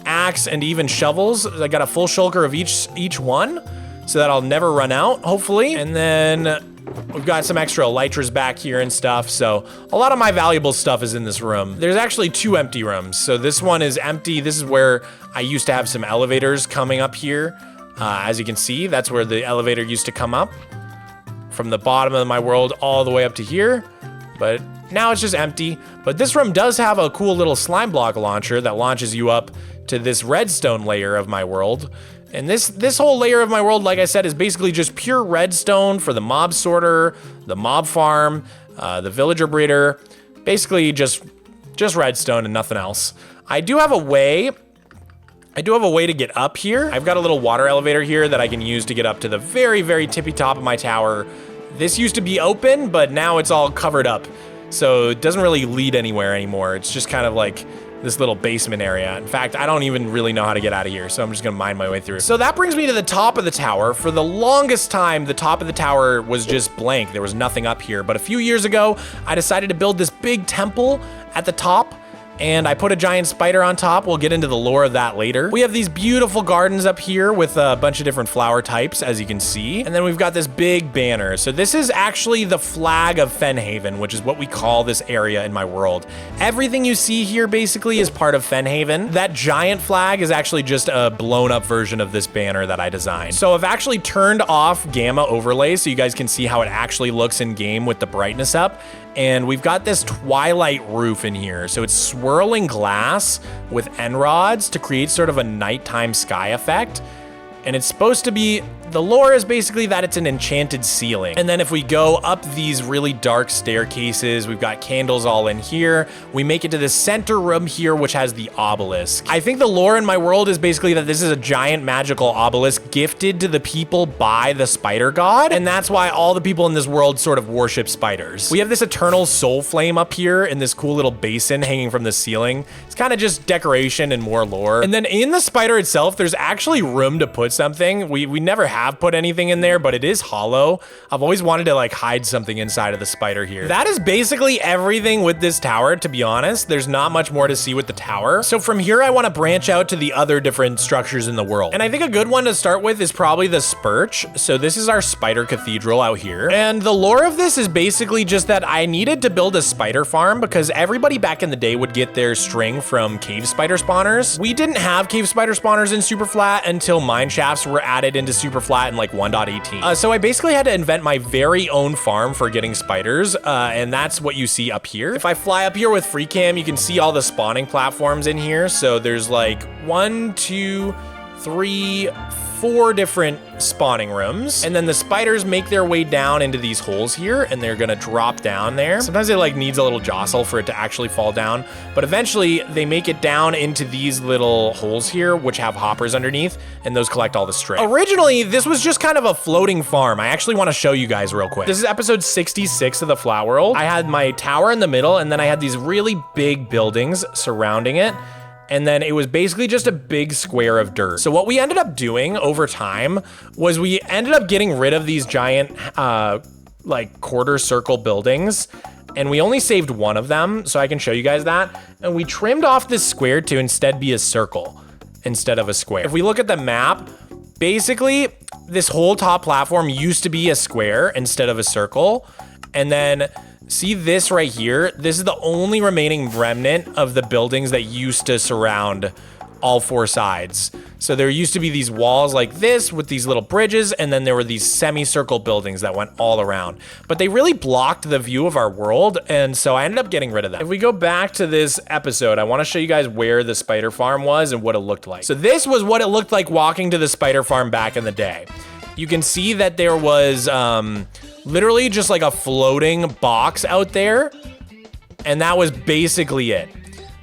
axe, and even shovels. I got a full shulker of each one so that I'll never run out, hopefully. And then we've got some extra elytras back here and stuff. So a lot of my valuable stuff is in this room. There's actually 2 empty rooms. So this one is empty. This is where I used to have some elevators coming up here. As you can see, that's where the elevator used to come up from the bottom of my world all the way up to here. But now it's just empty. But this room does have a cool little slime block launcher that launches you up to this redstone layer of my world. And this whole layer of my world, like I said, is basically just pure redstone for the mob sorter, the mob farm, the villager breeder, basically just redstone and nothing else. I do have a way to get up here. I've got a little water elevator here that I can use to get up to the very, very tippy top of my tower. This used to be open, but now it's all covered up. So it doesn't really lead anywhere anymore. It's just kind of like this little basement area. In fact, I don't even really know how to get out of here, so I'm just gonna mine my way through. So that brings me to the top of the tower. For the longest time, the top of the tower was just blank. There was nothing up here. But a few years ago, I decided to build this big temple at the top, and I put a giant spider on top. We'll get into the lore of that later. We have these beautiful gardens up here with a bunch of different flower types, as you can see. And then we've got this big banner. So this is actually the flag of Fenhaven, which is what we call this area in my world. Everything you see here basically is part of Fenhaven. That giant flag is actually just a blown up version of this banner that I designed. So I've actually turned off gamma overlay so you guys can see how it actually looks in game with the brightness up. And we've got this twilight roof in here. So it's swirling glass with end rods to create sort of a nighttime sky effect. And it's supposed to be, the lore is basically that it's an enchanted ceiling. And then if we go up these really dark staircases, we've got candles all in here. We make it to the center room here, which has the obelisk. I think the lore in my world is basically that this is a giant magical obelisk gifted to the people by the spider god. And that's why all the people in this world sort of worship spiders. We have this eternal soul flame up here in this cool little basin hanging from the ceiling. It's kind of just decoration and more lore. And then in the spider itself, there's actually room to put something. We never have put anything in there, but it is hollow. I've always wanted to like hide something inside of the spider here. That is basically everything with this tower, to be honest. There's not much more to see with the tower. So from here, I want to branch out to the other different structures in the world. And I think a good one to start with is probably the Spurch. So this is our spider cathedral out here. And the lore of this is basically just that I needed to build a spider farm because everybody back in the day would get their string from cave spider spawners. We didn't have cave spider spawners in Superflat until mine shafts were added into Superflat in like 1.18. So I basically had to invent my very own farm for getting spiders, and that's what you see up here. If I fly up here with free cam, you can see all the spawning platforms in here. So there's like 1, 2, 3, 4 different spawning rooms, and then the spiders make their way down into these holes here, and they're gonna drop down there. Sometimes it like needs a little jostle for it to actually fall down, but eventually they make it down into these little holes here, which have hoppers underneath, and those collect all the string. Originally, this was just kind of a floating farm. I actually wanna show you guys real quick. This is episode 66 of the Flat World. I had my tower in the middle, and then I had these really big buildings surrounding it. And then it was basically just a big square of dirt. So what we ended up doing over time was we ended up getting rid of these giant like quarter circle buildings, and we only saved one of them, so I can show you guys that. And we trimmed off this square to instead be a circle instead of a square. If we look at the map, basically this whole top platform used to be a square instead of a circle. And then see this right here? This is the only remaining remnant of the buildings that used to surround all four sides. So there used to be these walls like this with these little bridges, and then there were these semicircle buildings that went all around. But they really blocked the view of our world, and so I ended up getting rid of them. If we go back to this episode, I want to show you guys where the spider farm was and what it looked like. So this was what it looked like walking to the spider farm back in the day. You can see that there was literally just like a floating box out there, and that was basically it.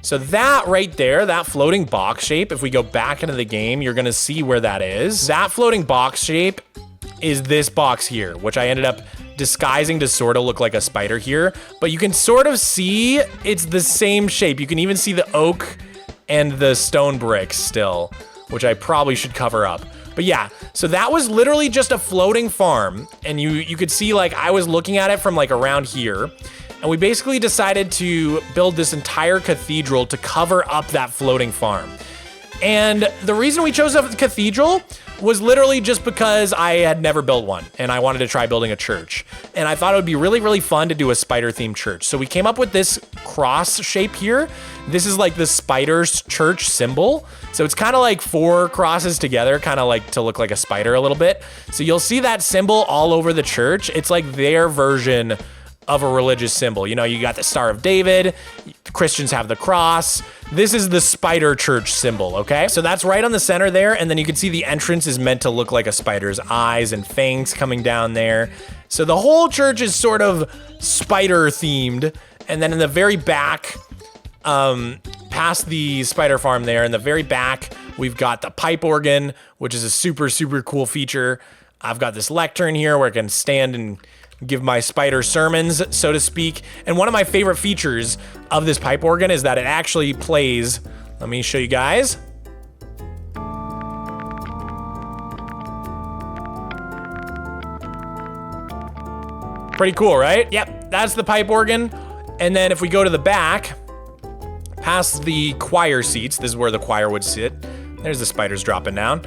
So that right there, that floating box shape, if we go back into the game, you're gonna see where that is. That floating box shape is this box here, which I ended up disguising to sort of look like a spider here, but you can sort of see it's the same shape. You can even see the oak and the stone bricks still, which I probably should cover up. But yeah, so that was literally just a floating farm, and you could see like I was looking at it from like around here. And we basically decided to build this entire cathedral to cover up that floating farm. And the reason we chose a cathedral was literally just because I had never built one and I wanted to try building a church. And I thought it would be really, really fun to do a spider themed church. So we came up with this cross shape here. This is like the spider's church symbol. So it's kind of like four crosses together, kind of like to look like a spider a little bit. So you'll see that symbol all over the church. It's like their version of a religious symbol. You know, you got the Star of David, Christians have the cross. This is the spider church symbol, okay? So that's right on the center there, and then you can see the entrance is meant to look like a spider's eyes and fangs coming down there. So the whole church is sort of spider themed, and then in the very back, past the spider farm there, in the very back, we've got the pipe organ, which is a super, super cool feature. I've got this lectern here where I can stand and give my spider sermons, so to speak. And one of my favorite features of this pipe organ is that it actually plays, let me show you guys. Pretty cool, right? Yep, that's the pipe organ. And then if we go to the back, past the choir seats, this is where the choir would sit. There's the spiders dropping down.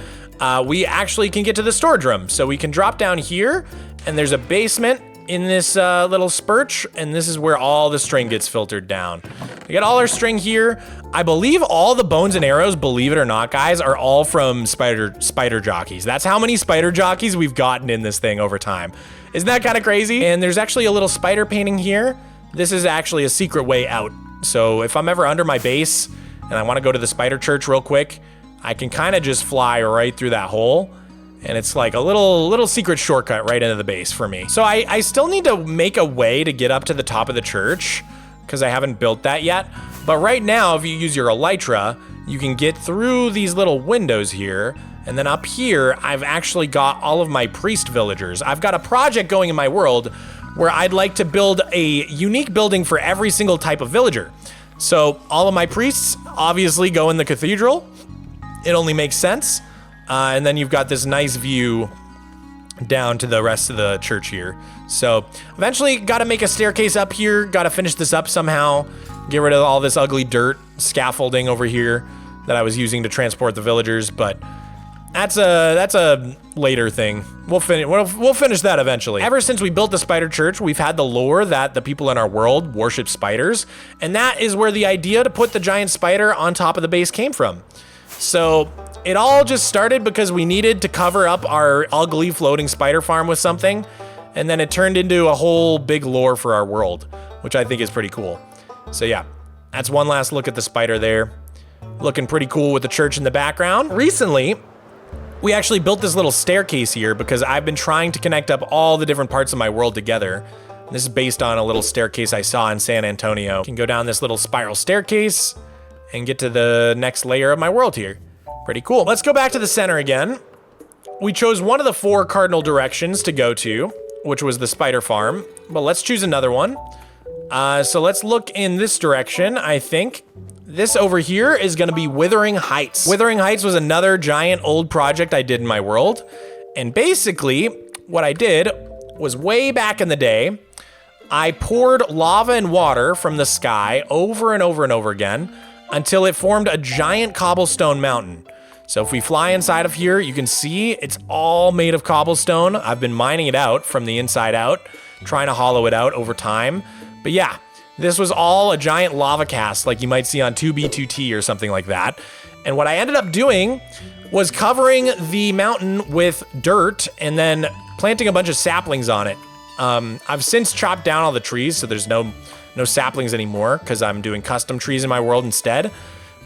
We actually can get to the storage room. So we can drop down here, and there's a basement in this little spurch, and this is where all the string gets filtered down. We got all our string here. I believe all the bones and arrows, believe it or not, guys, are all from spider jockeys. That's how many spider jockeys we've gotten in this thing over time. Isn't that kind of crazy? And there's actually a little spider painting here. This is actually a secret way out. So if I'm ever under my base and I want to go to the spider church real quick, I can kind of just fly right through that hole. And it's like a little secret shortcut right into the base for me. So I still need to make a way to get up to the top of the church because I haven't built that yet. But right now, if you use your elytra, you can get through these little windows here. And then up here, I've actually got all of my priest villagers. I've got a project going in my world where I'd like to build a unique building for every single type of villager. So all of my priests obviously go in the cathedral. It only makes sense. And then you've got this nice view down to the rest of the church here. So eventually got to make a staircase up here. Got to finish this up somehow. Get rid of all this ugly dirt scaffolding over here that I was using to transport the villagers. But that's a later thing. We'll finish that eventually. Ever since we built the spider church, we've had the lore that the people in our world worship spiders. And that is where the idea to put the giant spider on top of the base came from. So it all just started because we needed to cover up our ugly floating spider farm with something, and then it turned into a whole big lore for our world, which I think is pretty cool. So yeah, that's one last look at the spider there. Looking pretty cool with the church in the background. Recently, we actually built this little staircase here because I've been trying to connect up all the different parts of my world together. This is based on a little staircase I saw in San Antonio. You can go down this little spiral staircase and get to the next layer of my world here. Pretty cool. Let's go back to the center again. We chose one of the 4 cardinal directions to go to, which was the spider farm, but let's choose another one. So let's look in this direction. I think this over here is gonna be Withering Heights. Withering Heights was another giant old project I did in my world. And basically what I did was way back in the day, I poured lava and water from the sky over and over and over again until it formed a giant cobblestone mountain. So if we fly inside of here, you can see it's all made of cobblestone. I've been mining it out from the inside out, trying to hollow it out over time. But yeah, this was all a giant lava cast like you might see on 2B2T or something like that. And what I ended up doing was covering the mountain with dirt and then planting a bunch of saplings on it. I've since chopped down all the trees, so there's no saplings anymore because I'm doing custom trees in my world instead.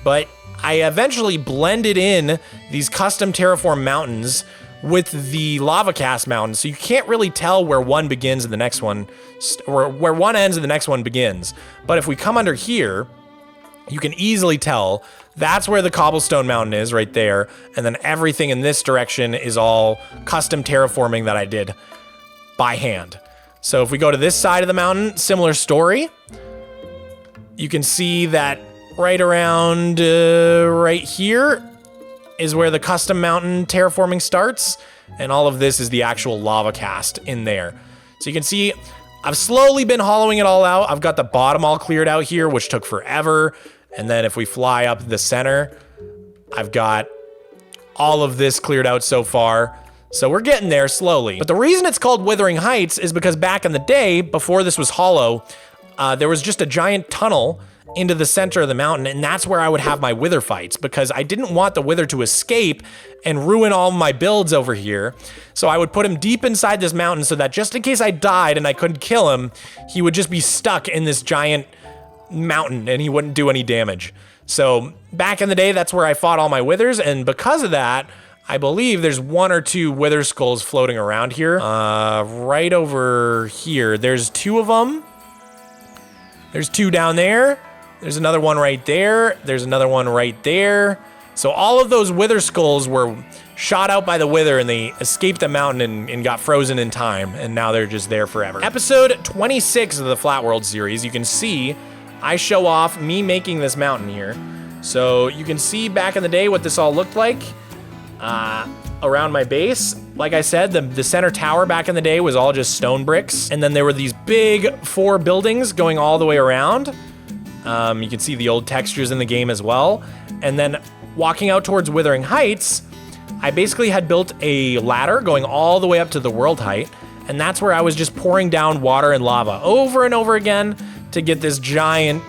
But I eventually blended in these custom terraform mountains with the lava cast mountains, so you can't really tell where one begins and the next one, or where one ends and the next one begins. But if we come under here, you can easily tell that's where the cobblestone mountain is right there. And then everything in this direction is all custom terraforming that I did by hand. So if we go to this side of the mountain, similar story. You can see that right around right here is where the custom mountain terraforming starts. And all of this is the actual lava cast in there. So you can see I've slowly been hollowing it all out. I've got the bottom all cleared out here, which took forever. And then if we fly up the center, I've got all of this cleared out so far. So we're getting there slowly. But the reason it's called Withering Heights is because back in the day, before this was hollow, there was just a giant tunnel into the center of the mountain, and that's where I would have my wither fights because I didn't want the wither to escape and ruin all my builds over here. So I would put him deep inside this mountain so that just in case I died and I couldn't kill him, he would just be stuck in this giant mountain and he wouldn't do any damage. So back in the day, that's where I fought all my withers, and because of that, I believe there's 1 or 2 wither skulls floating around here. Right over here, there's 2 of them. There's 2 down there. There's another one right there. There's another one right there. So all of those wither skulls were shot out by the wither and they escaped the mountain and got frozen in time. And now they're just there forever. Episode 26 of the Flat World series, you can see I show off me making this mountain here. So you can see back in the day what this all looked like around my base. Like I said, the center tower back in the day was all just stone bricks. And then there were these big 4 buildings going all the way around. You can see the old textures in the game as well. And then walking out towards Withering Heights, I basically had built a ladder going all the way up to the world height. And that's where I was just pouring down water and lava over and over again to get this giant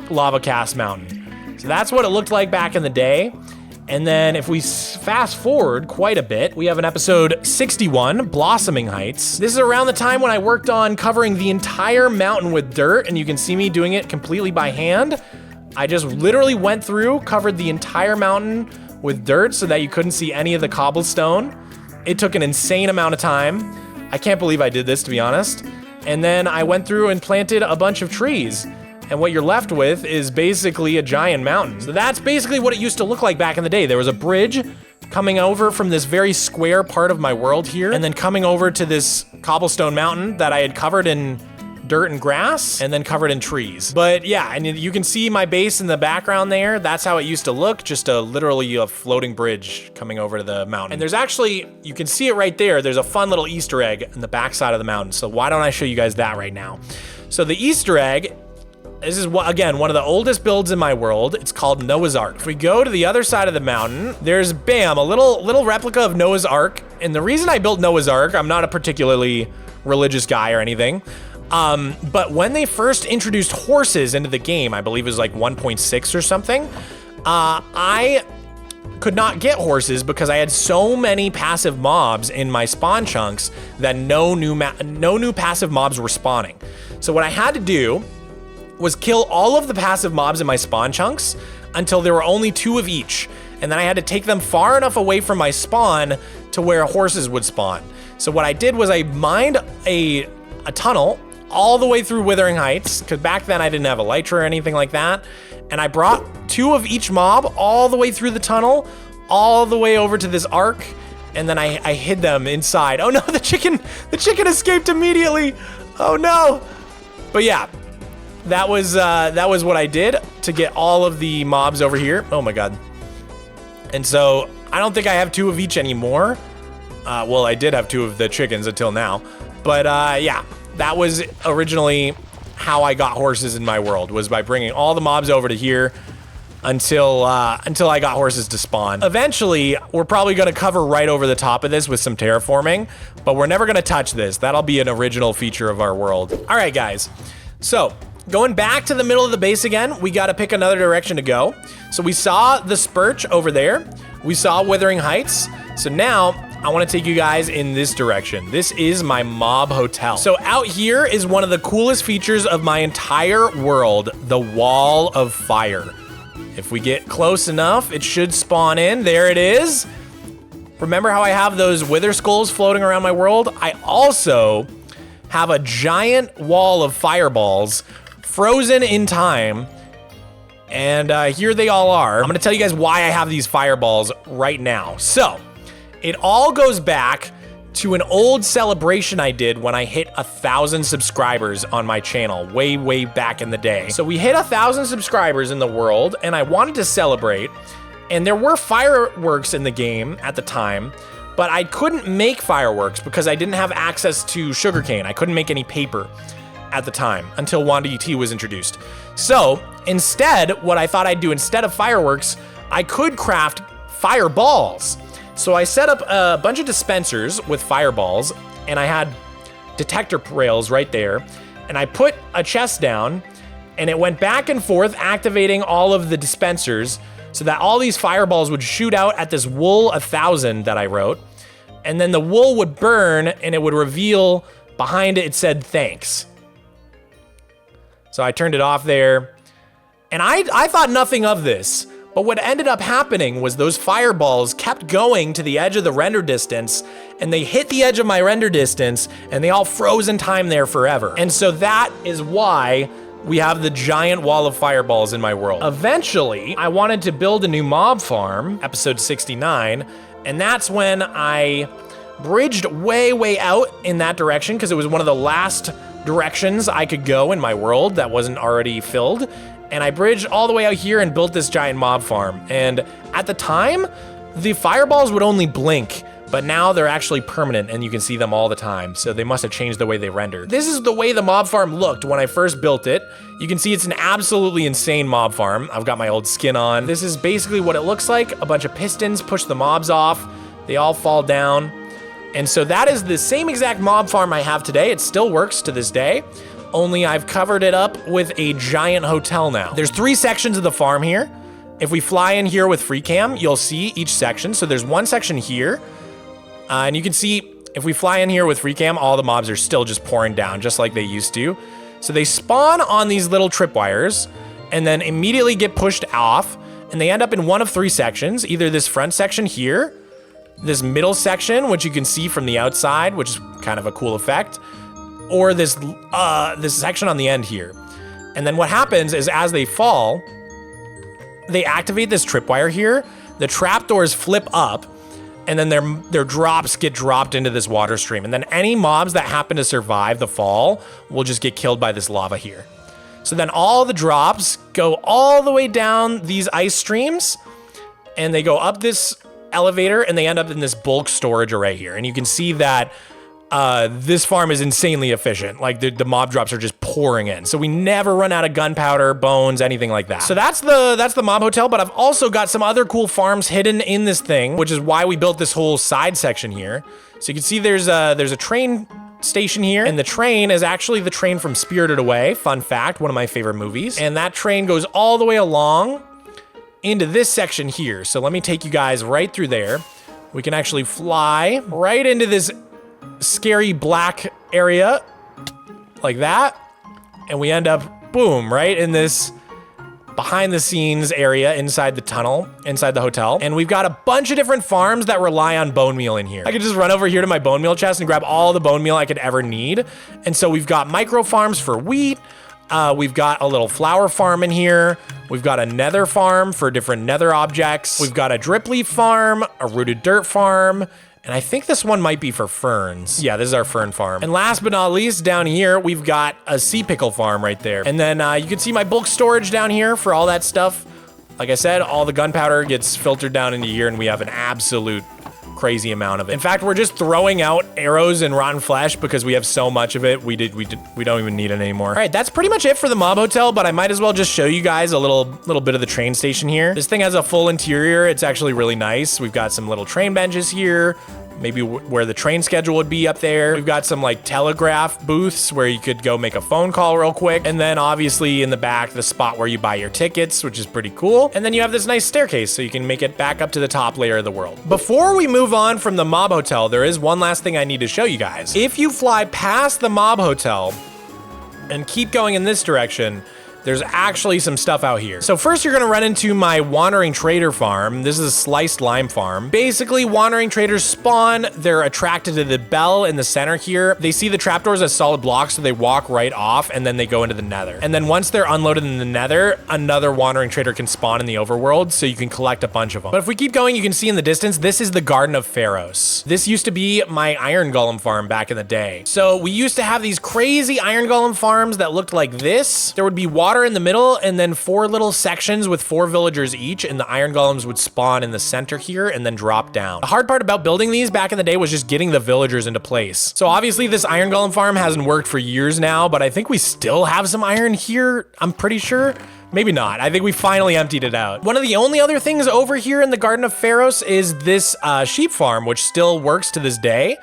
lava cast mountain. So that's what it looked like back in the day. And then if we fast forward quite a bit, we have an episode 61, Blossoming Heights. This is around the time when I worked on covering the entire mountain with dirt, and you can see me doing it completely by hand. I just literally went through, covered the entire mountain with dirt so that you couldn't see any of the cobblestone. It took an insane amount of time. I can't believe I did this, to be honest. And then I went through and planted a bunch of trees. And what you're left with is basically a giant mountain. So that's basically what it used to look like back in the day. There was a bridge coming over from this very square part of my world here, and then coming over to this cobblestone mountain that I had covered in dirt and grass, and then covered in trees. But yeah, and you can see my base in the background there. That's how it used to look, just literally a floating bridge coming over to the mountain. And there's actually, you can see it right there, there's a fun little Easter egg in the backside of the mountain. So why don't I show you guys that right now? So the Easter egg, this is, again, one of the oldest builds in my world. It's called Noah's Ark. If we go to the other side of the mountain, there's, bam, a little replica of Noah's Ark. And the reason I built Noah's Ark, I'm not a particularly religious guy or anything, but when they first introduced horses into the game, I believe it was like 1.6 or something, I could not get horses because I had so many passive mobs in my spawn chunks that no new passive mobs were spawning. So what I had to do was kill all of the passive mobs in my spawn chunks until there were only 2 of each. And then I had to take them far enough away from my spawn to where horses would spawn. So what I did was I mined a tunnel all the way through Withering Heights, because back then I didn't have Elytra or anything like that. And I brought 2 of each mob all the way through the tunnel, all the way over to this ark. And then I hid them inside. Oh no, the chicken escaped immediately. Oh no. But yeah, that was what I did to get all of the mobs over here. Oh my God. And so I don't think I have 2 of each anymore. Well, I did have 2 of the chickens until now. But yeah, that was originally how I got horses in my world, was by bringing all the mobs over to here. until I got horses to spawn. Eventually, we're probably gonna cover right over the top of this with some terraforming, but we're never gonna touch this. That'll be an original feature of our world. All right, guys. So, going back to the middle of the base again, we gotta pick another direction to go. So we saw the Spurch over there. We saw Withering Heights. So now, I wanna take you guys in this direction. This is my mob hotel. So out here is one of the coolest features of my entire world, the Wall of Fire. If we get close enough, it should spawn in. There it is. Remember how I have those wither skulls floating around my world? I also have a giant wall of fireballs frozen in time. And here they all are. I'm gonna tell you guys why I have these fireballs right now. So, it all goes back to an old celebration I did when I hit 1,000 subscribers on my channel way back in the day. So we hit 1,000 subscribers in the world and I wanted to celebrate, and there were fireworks in the game at the time, but I couldn't make fireworks because I didn't have access to sugarcane. I couldn't make any paper at the time until Wanda ET was introduced. So instead, what I thought I'd do instead of fireworks, I could craft fireballs. So I set up a bunch of dispensers with fireballs, and I had detector rails right there, and I put a chest down, and it went back and forth activating all of the dispensers so that all these fireballs would shoot out at this wool 1,000 that I wrote, and then the wool would burn and it would reveal behind it said thanks. So I turned it off there, and I thought nothing of this. But what ended up happening was those fireballs kept going to the edge of the render distance, and they hit the edge of my render distance, and they all froze in time there forever. And so that is why we have the giant wall of fireballs in my world. Eventually, I wanted to build a new mob farm, episode 69, and that's when I bridged way out in that direction because it was one of the last directions I could go in my world that wasn't already filled. And I bridged all the way out here and built this giant mob farm. And at the time, the fireballs would only blink, but now they're actually permanent and you can see them all the time. So they must have changed the way they render. This is the way the mob farm looked when I first built it. You can see it's an absolutely insane mob farm. I've got my old skin on. This is basically what it looks like. A bunch of pistons push the mobs off. They all fall down. And so that is the same exact mob farm I have today. It still works to this day. Only I've covered it up with a giant hotel now. There's 3 sections of the farm here. If we fly in here with free cam, you'll see each section. So there's one section here, and you can see if we fly in here with free cam, all the mobs are still just pouring down just like they used to. So they spawn on these little tripwires and then immediately get pushed off, and they end up in one of 3 sections, either this front section here, this middle section, which you can see from the outside, which is kind of a cool effect, or this section on the end here. And then what happens is as they fall, they activate this tripwire here, the trapdoors flip up, and then their drops get dropped into this water stream. And then any mobs that happen to survive the fall will just get killed by this lava here. So then all the drops go all the way down these ice streams, and they go up this elevator, and they end up in this bulk storage array here. And you can see that this farm is insanely efficient. Like the mob drops are just pouring in. So we never run out of gunpowder, bones, anything like that. So that's the mob hotel, but I've also got some other cool farms hidden in this thing, which is why we built this whole side section here. So you can see there's a train station here, and the train is actually the train from Spirited Away. Fun fact, one of my favorite movies. And that train goes all the way along into this section here. So let me take you guys right through there. We can actually fly right into this scary black area like that, and we end up boom right in this behind the scenes area inside the tunnel, inside the hotel. And we've got a bunch of different farms that rely on bone meal in here. I could just run over here to my bone meal chest and grab all the bone meal I could ever need. And so we've got micro farms for wheat. We've got a little flower farm in here. We've got a nether farm for different nether objects. We've got a drip leaf farm, a rooted dirt farm, and I think this one might be for ferns. Yeah, this is our fern farm. And last but not least, down here, we've got a sea pickle farm right there. And then you can see my bulk storage down here for all that stuff. Like I said, all the gunpowder gets filtered down into here, and we have an absolute crazy amount of it. In fact, we're just throwing out arrows and rotten flesh because we have so much of it. We don't even need it anymore. All right, that's pretty much it for the mob hotel, but I might as well just show you guys a little bit of the train station here. This thing has a full interior. It's actually really nice. We've got some little train benches here. Maybe where the train schedule would be up there. We've got some like telegraph booths where you could go make a phone call real quick. And then obviously in the back, the spot where you buy your tickets, which is pretty cool. And then you have this nice staircase so you can make it back up to the top layer of the world. Before we move on from the mob hotel, there is one last thing I need to show you guys. If you fly past the mob hotel and keep going in this direction, there's actually some stuff out here. So first you're gonna run into my wandering trader farm. This is a sliced lime farm. Basically, wandering traders spawn, they're attracted to the bell in the center here. They see the trapdoors as solid blocks, so they walk right off and then they go into the nether. And then once they're unloaded in the nether, another wandering trader can spawn in the overworld, so you can collect a bunch of them. But if we keep going, you can see in the distance, this is the Garden of Pharos. This used to be my iron golem farm back in the day. So we used to have these crazy iron golem farms that looked like this. There would be water in the middle and then 4 little sections with 4 villagers each, and the iron golems would spawn in the center here and then drop down. The hard part about building these back in the day was just getting the villagers into place. So obviously this iron golem farm hasn't worked for years now, but I think we still have some iron here, I'm pretty sure. Maybe not. I think we finally emptied it out. One of the only other things over here in the Garden of Pharos is this sheep farm, which still works to this day.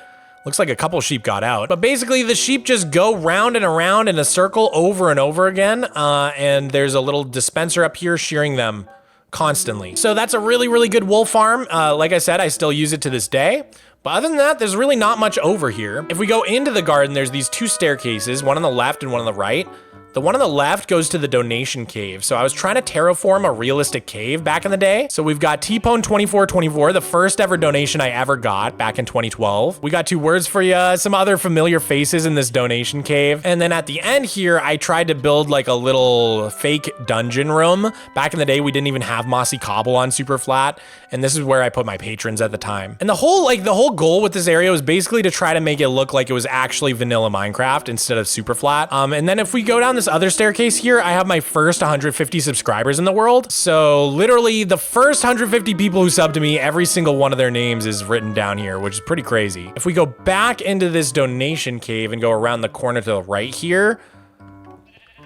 Looks like a couple sheep got out. But basically the sheep just go round and around in a circle over and over again. And there's a little dispenser up here shearing them constantly. So that's a really, really good wool farm. Like I said, I still use it to this day. But other than that, there's really not much over here. If we go into the garden, there's these 2 staircases, one on the left and one on the right. The one on the left goes to the donation cave. So I was trying to terraform a realistic cave back in the day. So we've got T-Pone2424, the first ever donation I ever got back in 2012. We got 2 words for you, some other familiar faces in this donation cave. And then at the end here, I tried to build like a little fake dungeon room. Back in the day, we didn't even have mossy cobble on super flat. And this is where I put my patrons at the time. And the whole goal with this area was basically to try to make it look like it was actually vanilla Minecraft instead of super flat. And then if we go down this other staircase here, I have my first 150 subscribers in the world. So literally the first 150 people who sub to me, every single one of their names is written down here, which is pretty crazy. If we go back into this donation cave and go around the corner to the right here,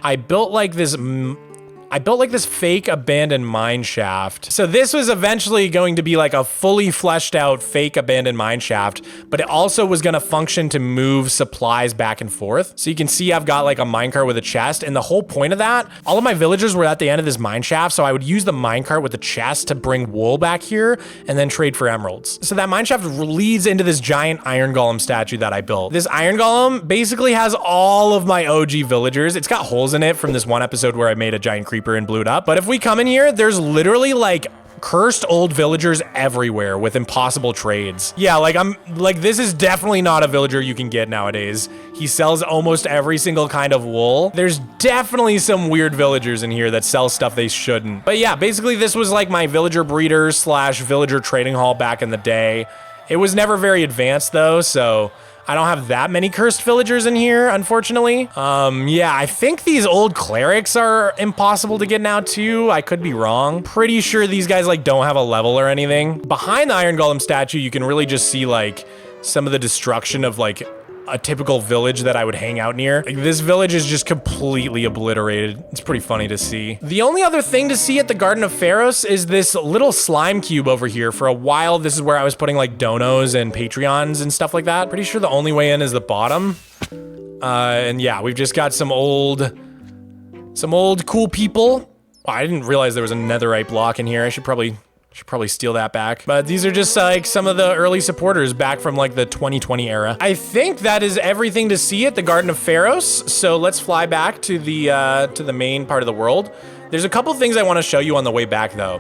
I built like this fake abandoned mine shaft. So this was eventually going to be like a fully fleshed out fake abandoned mine shaft, but it also was gonna function to move supplies back and forth. So you can see I've got like a minecart with a chest, and the whole point of that, all of my villagers were at the end of this mine shaft, so I would use the minecart with the chest to bring wool back here and then trade for emeralds. So that mine shaft leads into this giant iron golem statue that I built. This iron golem basically has all of my OG villagers. It's got holes in it from this one episode where I made a giant creeper and blew it up. But if we come in here, there's literally like cursed old villagers everywhere with impossible trades. Yeah, this is definitely not a villager you can get nowadays. He sells almost every single kind of wool. There's definitely some weird villagers in here that sell stuff they shouldn't. But yeah, basically this was like my villager breeder slash villager trading hall back in the day. It was never very advanced though, so I don't have that many cursed villagers in here, unfortunately. Yeah, I think these old clerics are impossible to get now too. I could be wrong. Pretty sure these guys like don't have a level or anything. Behind the iron golem statue, you can really just see like some of the destruction of like a typical village that I would hang out near. Like, this village is just completely obliterated. It's pretty funny to see. The only other thing to see at the Garden of Pharos is this little slime cube over here. For a while, this is where I was putting like donos and Patreons and stuff like that. Pretty sure the only way in is the bottom. And yeah, we've just got some old cool people. Oh, I didn't realize there was a netherite block in here. I should probably steal that back. But these are just like some of the early supporters back from like the 2020 era. I think that is everything to see at the Garden of Pharos. So let's fly back to the main part of the world. There's a couple things I want to show you on the way back though.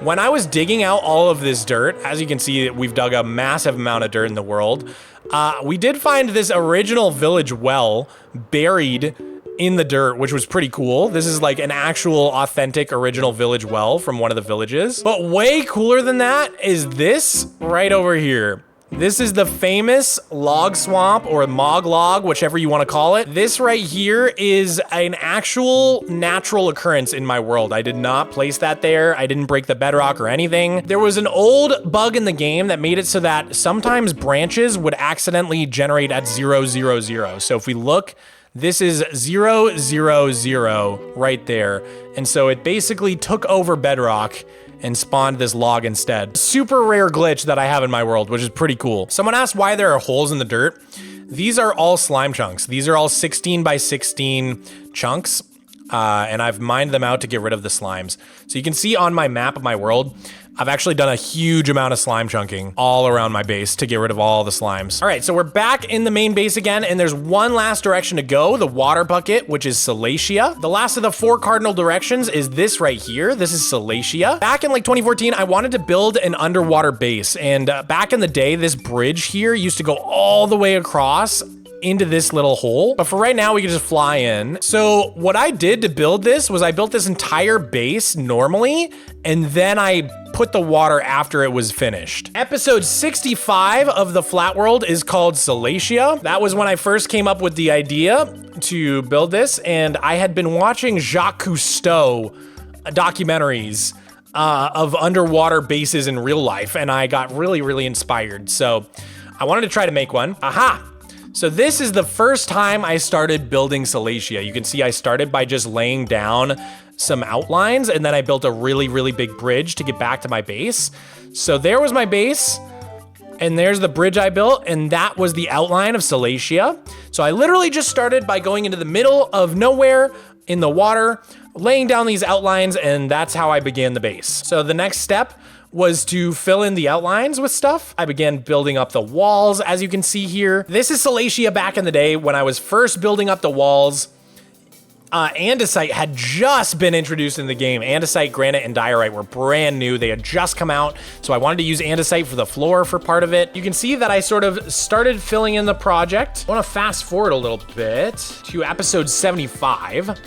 When I was digging out all of this dirt, as you can see, we've dug a massive amount of dirt in the world. We did find this original village well buried in the dirt, which was pretty cool. This is like an actual authentic original village well from one of the villages. But way cooler than that is this right over here. This is the famous log swamp or mog log, whichever you want to call it. This right here is an actual natural occurrence in my world. I did not place that there. I didn't break the bedrock or anything. There was an old bug in the game that made it so that sometimes branches would accidentally generate at 0, 0, 0. So if we look, this is 0, 0, 0 right there. And so it basically took over bedrock and spawned this log instead. Super rare glitch that I have in my world, which is pretty cool. Someone asked why there are holes in the dirt. These are all slime chunks. These are all 16 by 16 chunks. And I've mined them out to get rid of the slimes. So you can see on my map of my world, I've actually done a huge amount of slime chunking all around my base to get rid of all the slimes. All right, so we're back in the main base again, and there's one last direction to go, the water bucket, which is Salacia. The last of the 4 cardinal directions is this right here. This is Salacia. Back in like 2014, I wanted to build an underwater base, and back in the day, this bridge here used to go all the way across into this little hole. But for right now, we can just fly in. So what I did to build this was I built this entire base normally, and then I put the water after it was finished. Episode 65 of the Flat World is called Salacia. That was when I first came up with the idea to build this, and I had been watching Jacques Cousteau documentaries of underwater bases in real life, and I got really, really inspired. So I wanted to try to make one. Aha! So this is the first time I started building Salacia. You can see I started by just laying down some outlines, and then I built a really, really big bridge to get back to my base. So there was my base, and there's the bridge I built, and that was the outline of Salacia. So I literally just started by going into the middle of nowhere in the water, laying down these outlines, and that's how I began the base. So the next step was to fill in the outlines with stuff. I began building up the walls, as you can see here. This is Salacia back in the day when I was first building up the walls. Andesite had just been introduced in the game. Andesite, granite, and diorite were brand new. They had just come out, so I wanted to use andesite for the floor for part of it. You can see that I sort of started filling in the project. I want to fast forward a little bit to episode 75.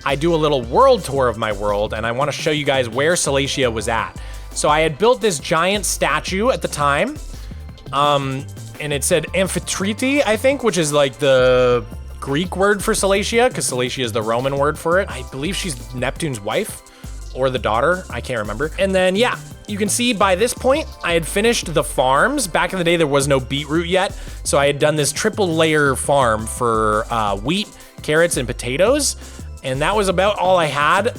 I do a little world tour of my world, and I want to show you guys where Salacia was at. So I had built this giant statue at the time, and it said Amphitrite, I think, which is like the Greek word for Salacia, because Salacia is the Roman word for it. I believe she's Neptune's wife or the daughter, I can't remember. And then, yeah, you can see by this point, I had finished the farms. Back in the day, there was no beetroot yet, so I had done this triple layer farm for wheat, carrots, and potatoes. And that was about all I had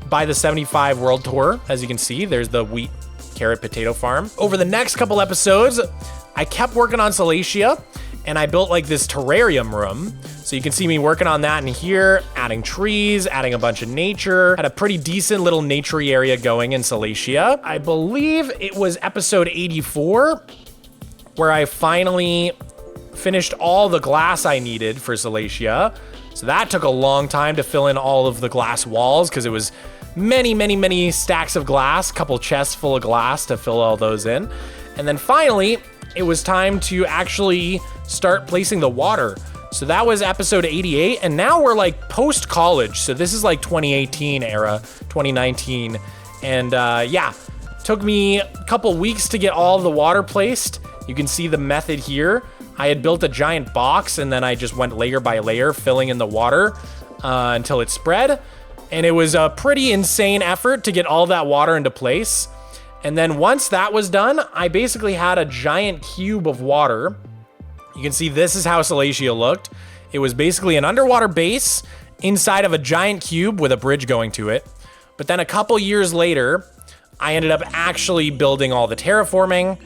by the 75 world tour. As you can see, there's the wheat, carrot, potato farm. Over the next couple episodes, I kept working on Salacia, and I built like this terrarium room. So you can see me working on that in here, adding trees, adding a bunch of nature. Had a pretty decent little naturey area going in Salacia. I believe it was episode 84 where I finally finished all the glass I needed for Salacia. So that took a long time to fill in all of the glass walls because it was many, many, many stacks of glass, couple chests full of glass to fill all those in. And then finally, it was time to actually start placing the water. So that was episode 88, and now we're like post-college. So this is like 2018 era, 2019. And yeah, took me a couple weeks to get all the water placed. You can see the method here. I had built a giant box, and then I just went layer by layer, filling in the water until it spread. And it was a pretty insane effort to get all that water into place. And then once that was done, I basically had a giant cube of water. You can see this is how Salacia looked. It was basically an underwater base inside of a giant cube with a bridge going to it. But then a couple years later, I ended up actually building all the terraforming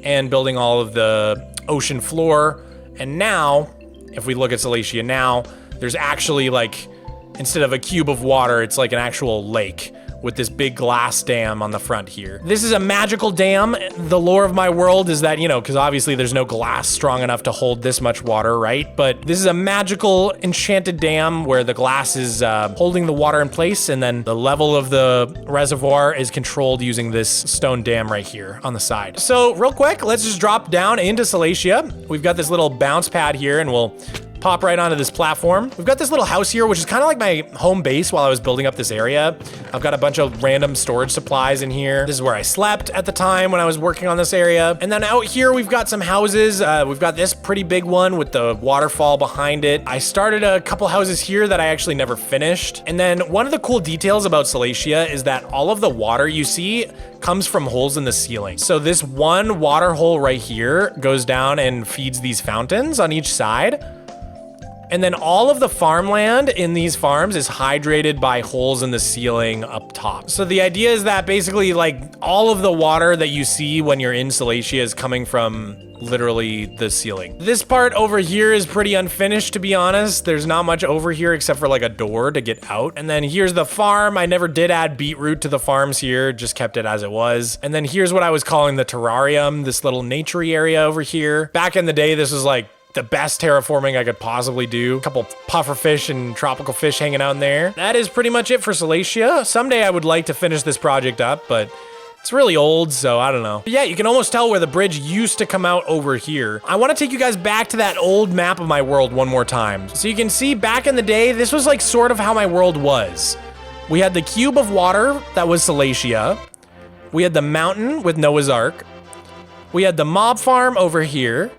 and building all of the ocean floor. And now, if we look at Salacia now, there's actually like, instead of a cube of water, it's like an actual lake with this big glass dam on the front here. This is a magical dam. The lore of my world is that, you know, because obviously there's no glass strong enough to hold this much water, right? But this is a magical enchanted dam where the glass is holding the water in place, and then the level of the reservoir is controlled using this stone dam right here on the side. So real quick, let's just drop down into Salacia. We've got this little bounce pad here, and we'll pop right onto this platform. We've got this little house here, which is kind of like my home base while I was building up this area. I've got a bunch of random storage supplies in here. This is where I slept at the time when I was working on this area. And then out here, we've got some houses. We've got this pretty big one with the waterfall behind it. I started a couple houses here that I actually never finished. And then one of the cool details about Salacia is that all of the water you see comes from holes in the ceiling. So this one water hole right here goes down and feeds these fountains on each side. And then all of the farmland in these farms is hydrated by holes in the ceiling up top. So the idea is that basically like all of the water that you see when you're in Salacia is coming from literally the ceiling. This part over here is pretty unfinished, to be honest. There's not much over here except for like a door to get out. And then here's the farm. I never did add beetroot to the farms here, just kept it as it was. And then here's what I was calling the terrarium, this little naturey area over here. Back in the day, this was like the best terraforming I could possibly do. A couple puffer fish and tropical fish hanging out in there. That is pretty much it for Salacia. Someday I would like to finish this project up, but it's really old, so I don't know. But yeah, you can almost tell where the bridge used to come out over here. I want to take you guys back to that old map of my world one more time. So you can see back in the day, this was like sort of how my world was. We had the cube of water that was Salacia. We had the mountain with Noah's Ark. We had the mob farm over here.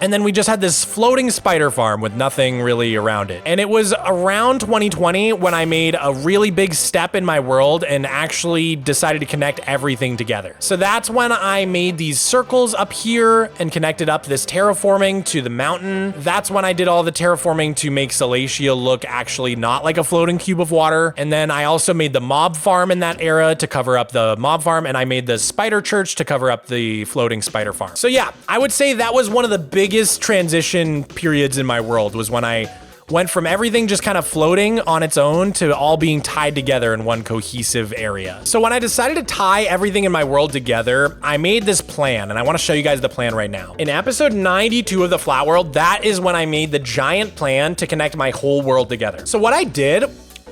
And then we just had this floating spider farm with nothing really around it. And it was around 2020 when I made a really big step in my world and actually decided to connect everything together. So that's when I made these circles up here and connected up this terraforming to the mountain. That's when I did all the terraforming to make Salacia look actually not like a floating cube of water. And then I also made the mob farm in that era to cover up the mob farm, and I made the spider church to cover up the floating spider farm. So yeah, I would say that was one of the biggest transition periods in my world, was when I went from everything just kind of floating on its own to all being tied together in one cohesive area. So when I decided to tie everything in my world together, I made this plan, and I want to show you guys the plan right now. In episode 92 of the Flat World, that is when I made the giant plan to connect my whole world together. So what I did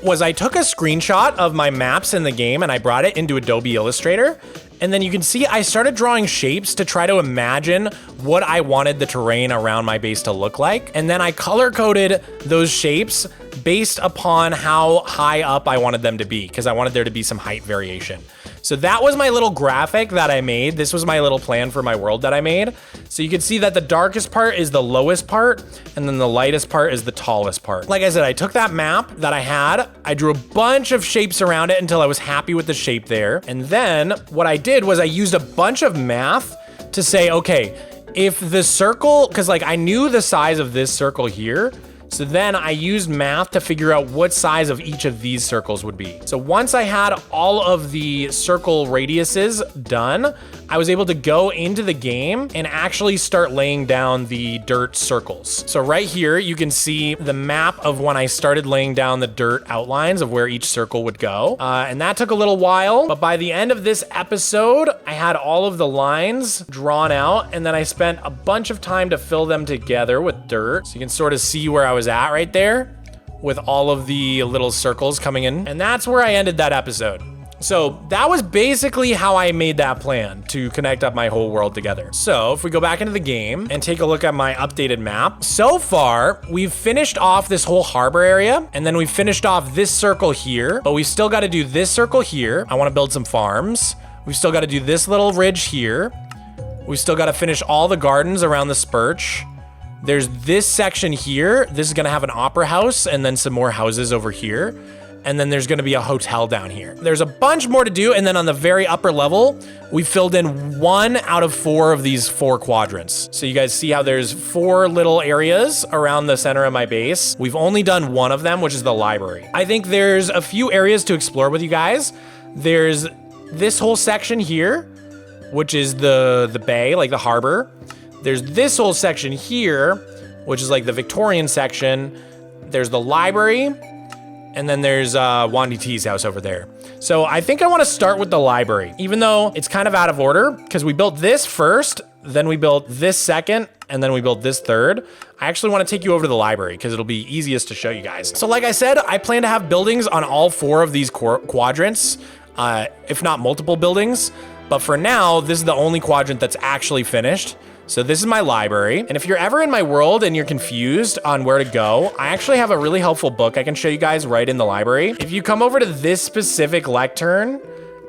was I took a screenshot of my maps in the game and I brought it into Adobe Illustrator. And then you can see I started drawing shapes to try to imagine what I wanted the terrain around my base to look like. And then I color coded those shapes based upon how high up I wanted them to be, because I wanted there to be some height variation. So that was my little graphic that I made. This was my little plan for my world that I made. So you can see that the darkest part is the lowest part, and then the lightest part is the tallest part. Like I said, I took that map that I had, I drew a bunch of shapes around it until I was happy with the shape there. And then what I did was I used a bunch of math to say, okay, if the circle, because like I knew the size of this circle here, so then I used math to figure out what size of each of these circles would be. So once I had all of the circle radiuses done, I was able to go into the game and actually start laying down the dirt circles. So right here, you can see the map of when I started laying down the dirt outlines of where each circle would go. And that took a little while, but by the end of this episode, I had all of the lines drawn out, and then I spent a bunch of time to fill them together with dirt. So you can sort of see where I was at right there with all of the little circles coming in. And that's where I ended that episode. So that was basically how I made that plan to connect up my whole world together. So if we go back into the game and take a look at my updated map, so far we've finished off this whole harbor area, and then we've finished off this circle here, but we've still got to do this circle here. I want to build some farms. We've still got to do this little ridge here. We've still got to finish all the gardens around the Spurch. There's this section here. This is going to have an opera house and then some more houses over here. And then there's gonna be a hotel down here. There's a bunch more to do, and then on the very upper level, we filled in 1 out of 4 of these 4 quadrants. So you guys see how there's 4 little areas around the center of my base. We've only done 1 of them, which is the library. I think there's a few areas to explore with you guys. There's this whole section here, which is the bay, like the harbor. There's this whole section here, which is like the Victorian section. There's the library. And then there's Wandy T's house over there. So I think I want to start with the library, even though it's kind of out of order, because we built this first, then we built this second, and then we built this third. I actually want to take you over to the library because it'll be easiest to show you guys. So like I said, I plan to have buildings on all 4 of these quadrants, if not multiple buildings. But for now, this is the only quadrant that's actually finished. So this is my library. And if you're ever in my world and you're confused on where to go, I actually have a really helpful book I can show you guys right in the library. If you come over to this specific lectern,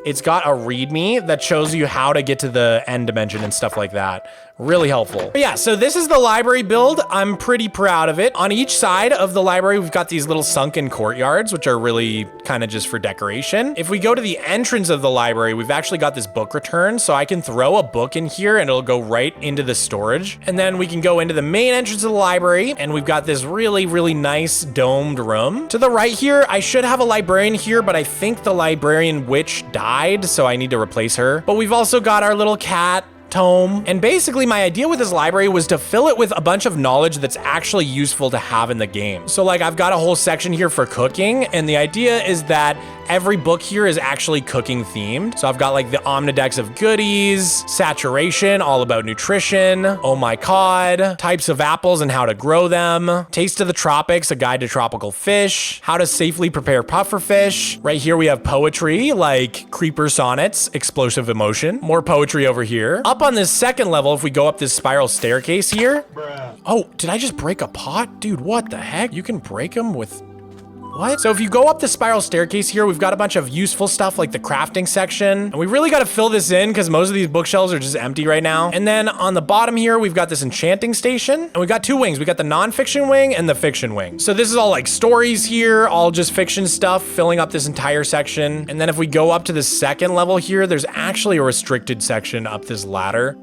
it's got a README that shows you how to get to the end dimension and stuff like that. Really helpful. But yeah, so this is the library build. I'm pretty proud of it. On each side of the library, we've got these little sunken courtyards, which are really kind of just for decoration. If we go to the entrance of the library, we've actually got this book return, so I can throw a book in here and it'll go right into the storage. And then we can go into the main entrance of the library, and we've got this really, really nice domed room. To the right here, I should have a librarian here, but I think the librarian witch died, so I need to replace her. But we've also got our little cat tome. And basically my idea with this library was to fill it with a bunch of knowledge that's actually useful to have in the game. So like I've got a whole section here for cooking, and the idea is that every book here is actually cooking themed. So I've got like the Omnidex of goodies, saturation, all about nutrition, oh my god, types of apples and how to grow them, taste of the tropics, a guide to tropical fish, how to safely prepare pufferfish. Right here we have poetry like creeper sonnets, explosive emotion, more poetry over here. Up on this second level, if we go up this spiral staircase here. Oh, did I just break a pot? Dude, what the heck? You can break them with... What? So if you go up the spiral staircase here, we've got a bunch of useful stuff like the crafting section. And we really got to fill this in because most of these bookshelves are just empty right now. And then on the bottom here, we've got this enchanting station. And we got two wings. We got the non-fiction wing and the fiction wing. So this is all like stories here, all just fiction stuff, filling up this entire section. And then if we go up to the second level here, there's actually a restricted section up this ladder.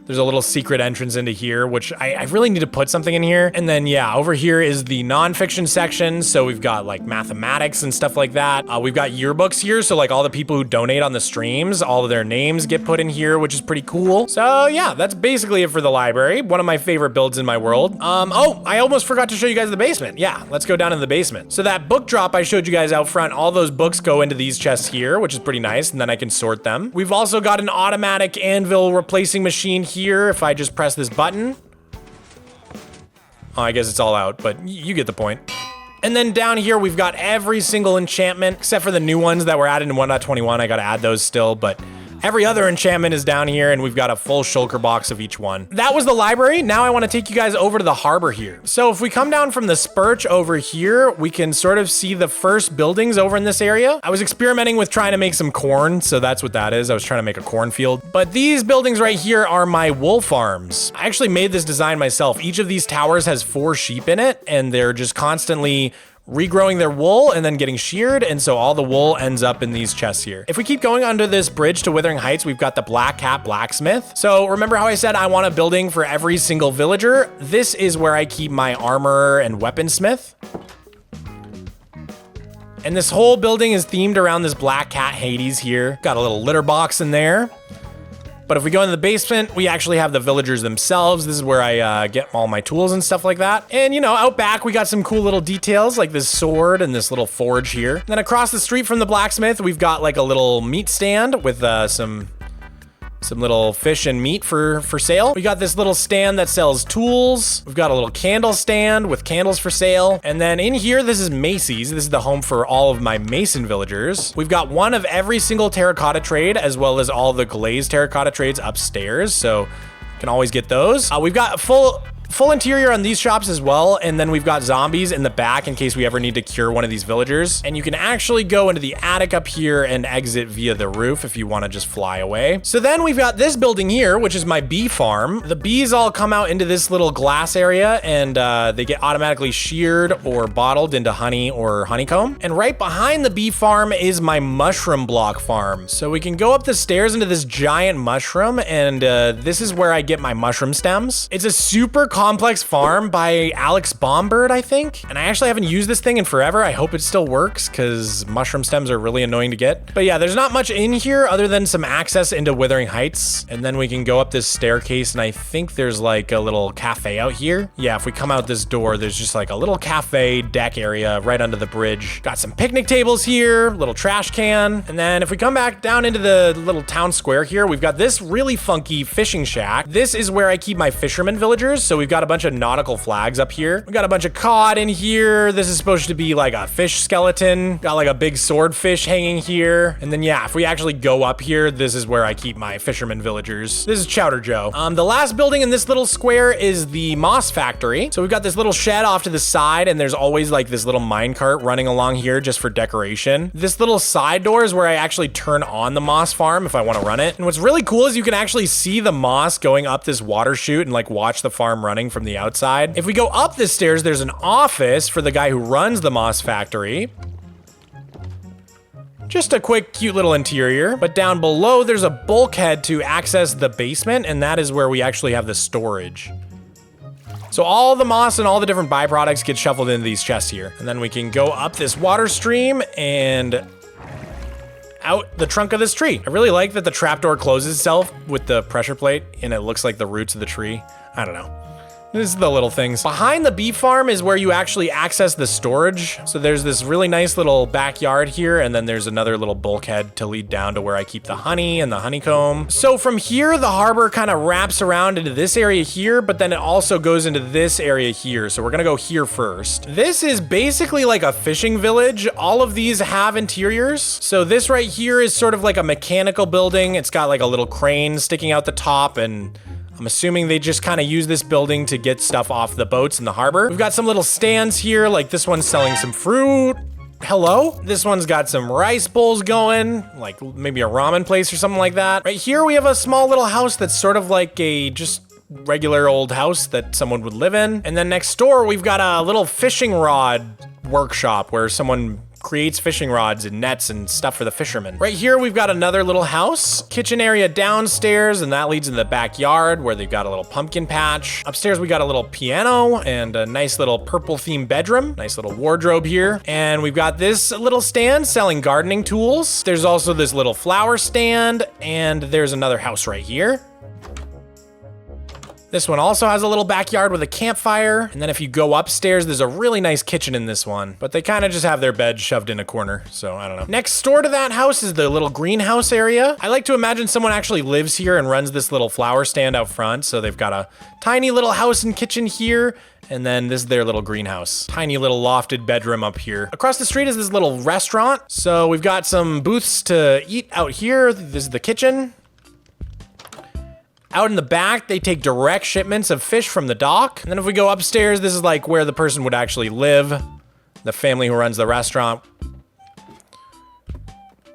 There's a little secret entrance into here, which I really need to put something in here. And then, yeah, over here is the nonfiction section. So we've got like mathematics and stuff like that. We've got yearbooks here. So like all the people who donate on the streams, all of their names get put in here, which is pretty cool. So yeah, that's basically it for the library. One of my favorite builds in my world. Oh, I almost forgot to show you guys the basement. Yeah, let's go down in the basement. So that book drop I showed you guys out front, all those books go into these chests here, which is pretty nice. And then I can sort them. We've also got an automatic anvil replacing machine here. If I just press this button. Oh, I guess it's all out, but you get the point. And then down here, we've got every single enchantment, except for the new ones that were added in 1.21. I gotta add those still, but every other enchantment is down here, and we've got a full shulker box of each one. That was the library. Now I want to take you guys over to the harbor here. So if we come down from the Spurch over here, we can sort of see the first buildings over in this area. I was experimenting with trying to make some corn, so that's what that is. I was trying to make a cornfield. But these buildings right here are my wool farms. I actually made this design myself. Each of these towers has 4 sheep in it, and they're just constantly regrowing their wool and then getting sheared, and so all the wool ends up in these chests here. If we keep going under this bridge to Withering Heights, we've got the Black Cat Blacksmith. So remember how I said I want a building for every single villager? This is where I keep my armor and weaponsmith. And this whole building is themed around this Black Cat Hades here. Got a little litter box in there. But if we go into the basement, we actually have the villagers themselves. This is where I get all my tools and stuff like that. And you know, out back, we got some cool little details like this sword and this little forge here. And then across the street from the blacksmith, we've got like a little meat stand with some little fish and meat for sale. We got this little stand that sells tools. We've got a little candle stand with candles for sale. And then in here, this is Macy's. This is the home for all of my mason villagers. We've got one of every single terracotta trade, as well as all the glazed terracotta trades upstairs. So you can always get those. We've got full interior on these shops as well, and then we've got zombies in the back in case we ever need to cure one of these villagers. And you can actually go into the attic up here and exit via the roof if you want to just fly away. So then we've got this building here, which is my bee farm. The bees all come out into this little glass area, and they get automatically sheared or bottled into honey or honeycomb. And right behind the bee farm is my mushroom block farm. So we can go up the stairs into this giant mushroom, and this is where I get my mushroom stems. It's a super complex farm by Alex Bombird, I think. And I actually haven't used this thing in forever. I hope it still works because mushroom stems are really annoying to get. But yeah, there's not much in here other than some access into Withering Heights. And then we can go up this staircase, and I think there's like a little cafe out here. Yeah, if we come out this door, there's just like a little cafe deck area right under the bridge. Got some picnic tables here, little trash can. And then if we come back down into the little town square here, we've got this really funky fishing shack. This is where I keep my fisherman villagers. So we've got a bunch of nautical flags up here. We got a bunch of cod in here. This is supposed to be like a fish skeleton. Got like a big swordfish hanging here. And then yeah, if we actually go up here, this is where I keep my fisherman villagers. This is Chowder Joe. The last building in this little square is the moss factory. So we've got this little shed off to the side, and there's always like this little minecart running along here just for decoration. This little side door is where I actually turn on the moss farm if I want to run it. And what's really cool is you can actually see the moss going up this water chute and like watch the farm running from the outside. If we go up the stairs, there's an office for the guy who runs the moss factory. Just a quick, cute little interior. But down below, there's a bulkhead to access the basement, and that is where we actually have the storage. So all the moss and all the different byproducts get shuffled into these chests here. And then we can go up this water stream and out the trunk of this tree. I really like that the trapdoor closes itself with the pressure plate, and it looks like the roots of the tree. I don't know. This is the little things. Behind the bee farm is where you actually access the storage. So there's this really nice little backyard here, and then there's another little bulkhead to lead down to where I keep the honey and the honeycomb. So from here, the harbor kind of wraps around into this area here, but then it also goes into this area here. So we're gonna go here first. This is basically like a fishing village. All of these have interiors. So this right here is sort of like a mechanical building. It's got like a little crane sticking out the top, and I'm assuming they just kind of use this building to get stuff off the boats in the harbor. We've got some little stands here, like this one's selling some fruit. Hello? This one's got some rice bowls going, like maybe a ramen place or something like that. Right here we have a small little house that's sort of like a just regular old house that someone would live in. And then next door we've got a little fishing rod workshop where someone creates fishing rods and nets and stuff for the fishermen. Right here, we've got another little house, kitchen area downstairs, and that leads in the backyard where they've got a little pumpkin patch. Upstairs, we got a little piano and a nice little purple themed bedroom, nice little wardrobe here. And we've got this little stand selling gardening tools. There's also this little flower stand, and there's another house right here. This one also has a little backyard with a campfire. And then if you go upstairs, there's a really nice kitchen in this one, but they kind of just have their bed shoved in a corner. So I don't know. Next door to that house is the little greenhouse area. I like to imagine someone actually lives here and runs this little flower stand out front. So they've got a tiny little house and kitchen here. And then this is their little greenhouse. Tiny little lofted bedroom up here. Across the street is this little restaurant. So we've got some booths to eat out here. This is the kitchen. Out in the back, they take direct shipments of fish from the dock. And then if we go upstairs, this is like where the person would actually live, the family who runs the restaurant.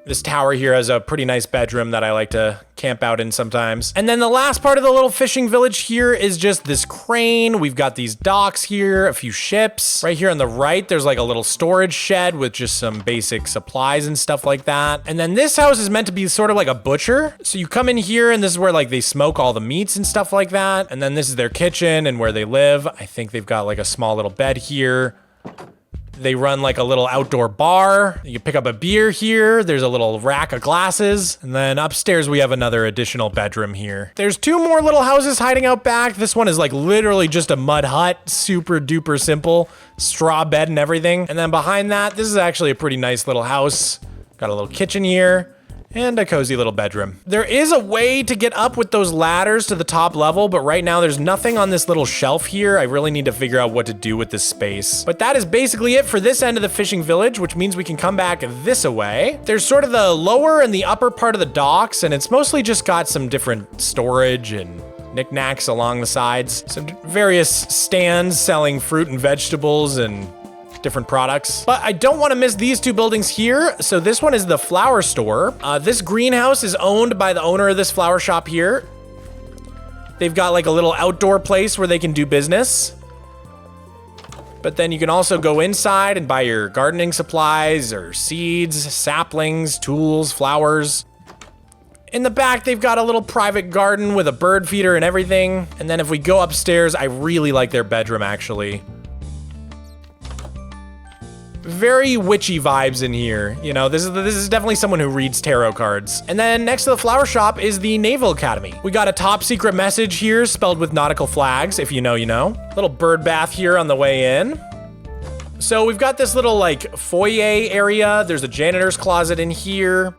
This tower here has a pretty nice bedroom that I like to camp out in sometimes. And then the last part of the little fishing village here is just this crane. We've got these docks here, a few ships. Right here on the right, there's like a little storage shed with just some basic supplies and stuff like that. And then this house is meant to be sort of like a butcher. So you come in here and this is where like they smoke all the meats and stuff like that. And then this is their kitchen and where they live. I think they've got like a small little bed here. They run like a little outdoor bar. You can pick up a beer here. There's a little rack of glasses. And then upstairs, we have another additional bedroom here. There's two more little houses hiding out back. This one is like literally just a mud hut, super duper simple, straw bed and everything. And then behind that, this is actually a pretty nice little house. Got a little kitchen here. And a cozy little bedroom. There is a way to get up with those ladders to the top level, but right now there's nothing on this little shelf here. I really need to figure out what to do with this space. But that is basically it for this end of the fishing village, which means we can come back this way. There's sort of the lower and the upper part of the docks, and it's mostly just got some different storage and knickknacks along the sides. Some various stands selling fruit and vegetables and different products. But I don't want to miss these two buildings here. So this one is the flower store. This greenhouse is owned by the owner of this flower shop here. They've got like a little outdoor place where they can do business. But then you can also go inside and buy your gardening supplies or seeds, saplings, tools, flowers. In the back, they've got a little private garden with a bird feeder and everything. And then if we go upstairs, I really like their bedroom actually. Very witchy vibes in here. You know, this is definitely someone who reads tarot cards. And then next to the flower shop is the Naval Academy. We got a top secret message here spelled with nautical flags. If you know, you know. Little bird bath here on the way in. So we've got this little like foyer area. There's a janitor's closet in here.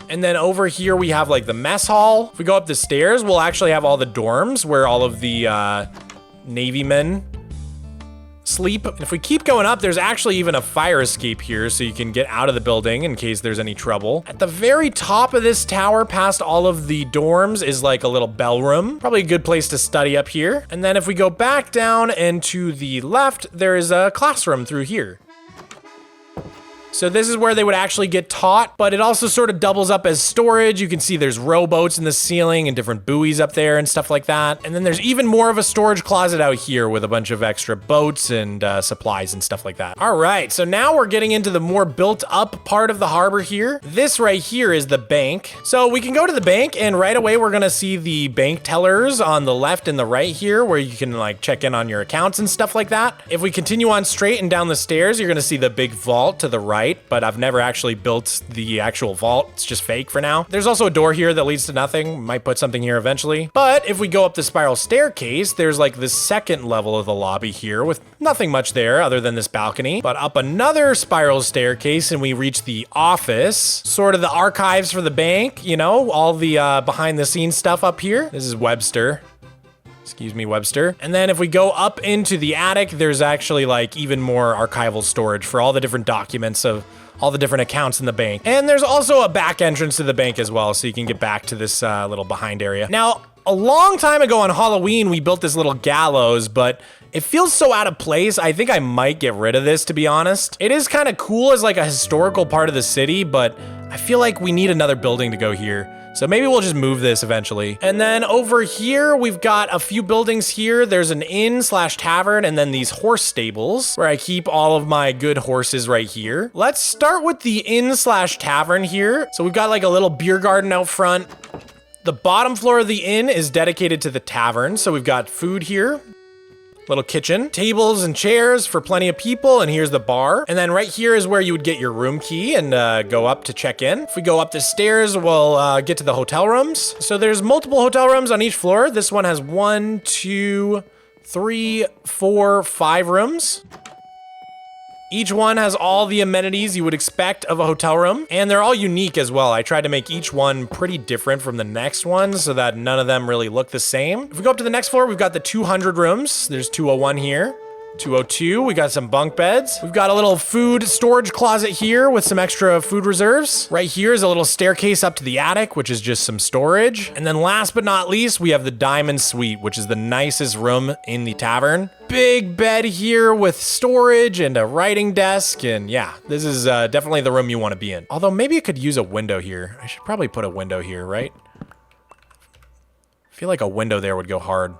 And then over here we have like the mess hall. If we go up the stairs, we'll actually have all the dorms where all of the Navy men sleep. And if we keep going up, there's actually even a fire escape here so you can get out of the building in case there's any trouble. At the very top of this tower, past all of the dorms, is like a little bell room. Probably a good place to study up here. And then if we go back down and to the left, there is a classroom through here. So this is where they would actually get taught, but it also sort of doubles up as storage. You can see there's rowboats in the ceiling and different buoys up there and stuff like that. And then there's even more of a storage closet out here with a bunch of extra boats and supplies and stuff like that. All right, so now we're getting into the more built up part of the harbor here. This right here is the bank. So we can go to the bank and right away we're gonna see the bank tellers on the left and the right here where you can like check in on your accounts and stuff like that. If we continue on straight and down the stairs, you're gonna see the big vault to the right. But I've never actually built the actual vault. It's just fake for now. There's also a door here that leads to nothing. Might put something here eventually. But if we go up the spiral staircase, there's like the second level of the lobby here with nothing much there other than this balcony. But up another spiral staircase and we reach the office, sort of the archives for the bank, you know, all the behind the scenes stuff up here. This is Webster. Excuse me, Webster. And then if we go up into the attic, there's actually like even more archival storage for all the different documents of all the different accounts in the bank. And there's also a back entrance to the bank as well, so you can get back to this little behind area. Now, a long time ago on Halloween, we built this little gallows, but it feels so out of place. I think I might get rid of this, to be honest. It is kind of cool as like a historical part of the city, but I feel like we need another building to go here. So maybe we'll just move this eventually. And then over here, we've got a few buildings here. There's an inn/tavern and then these horse stables where I keep all of my good horses right here. Let's start with the inn/tavern here. So we've got like a little beer garden out front. The bottom floor of the inn is dedicated to the tavern. So we've got food here. Little kitchen, tables and chairs for plenty of people, and here's the bar. And then right here is where you would get your room key and go up to check in. If we go up the stairs, we'll get to the hotel rooms. So there's multiple hotel rooms on each floor. This one has 1, 2, 3, 4, 5 rooms. Each one has all the amenities you would expect of a hotel room, and they're all unique as well. I tried to make each one pretty different from the next one so that none of them really look the same. If we go up to the next floor, we've got the 200 rooms. There's 201 here. 202, we got some bunk beds. We've got a little food storage closet here with some extra food reserves. Right here is a little staircase up to the attic, which is just some storage. And then last but not least, we have the diamond suite, which is the nicest room in the tavern. Big bed here with storage and a writing desk. And yeah, this is definitely the room you want to be in. Although maybe it could use a window here. I should probably put a window here, right? I feel like a window there would go hard.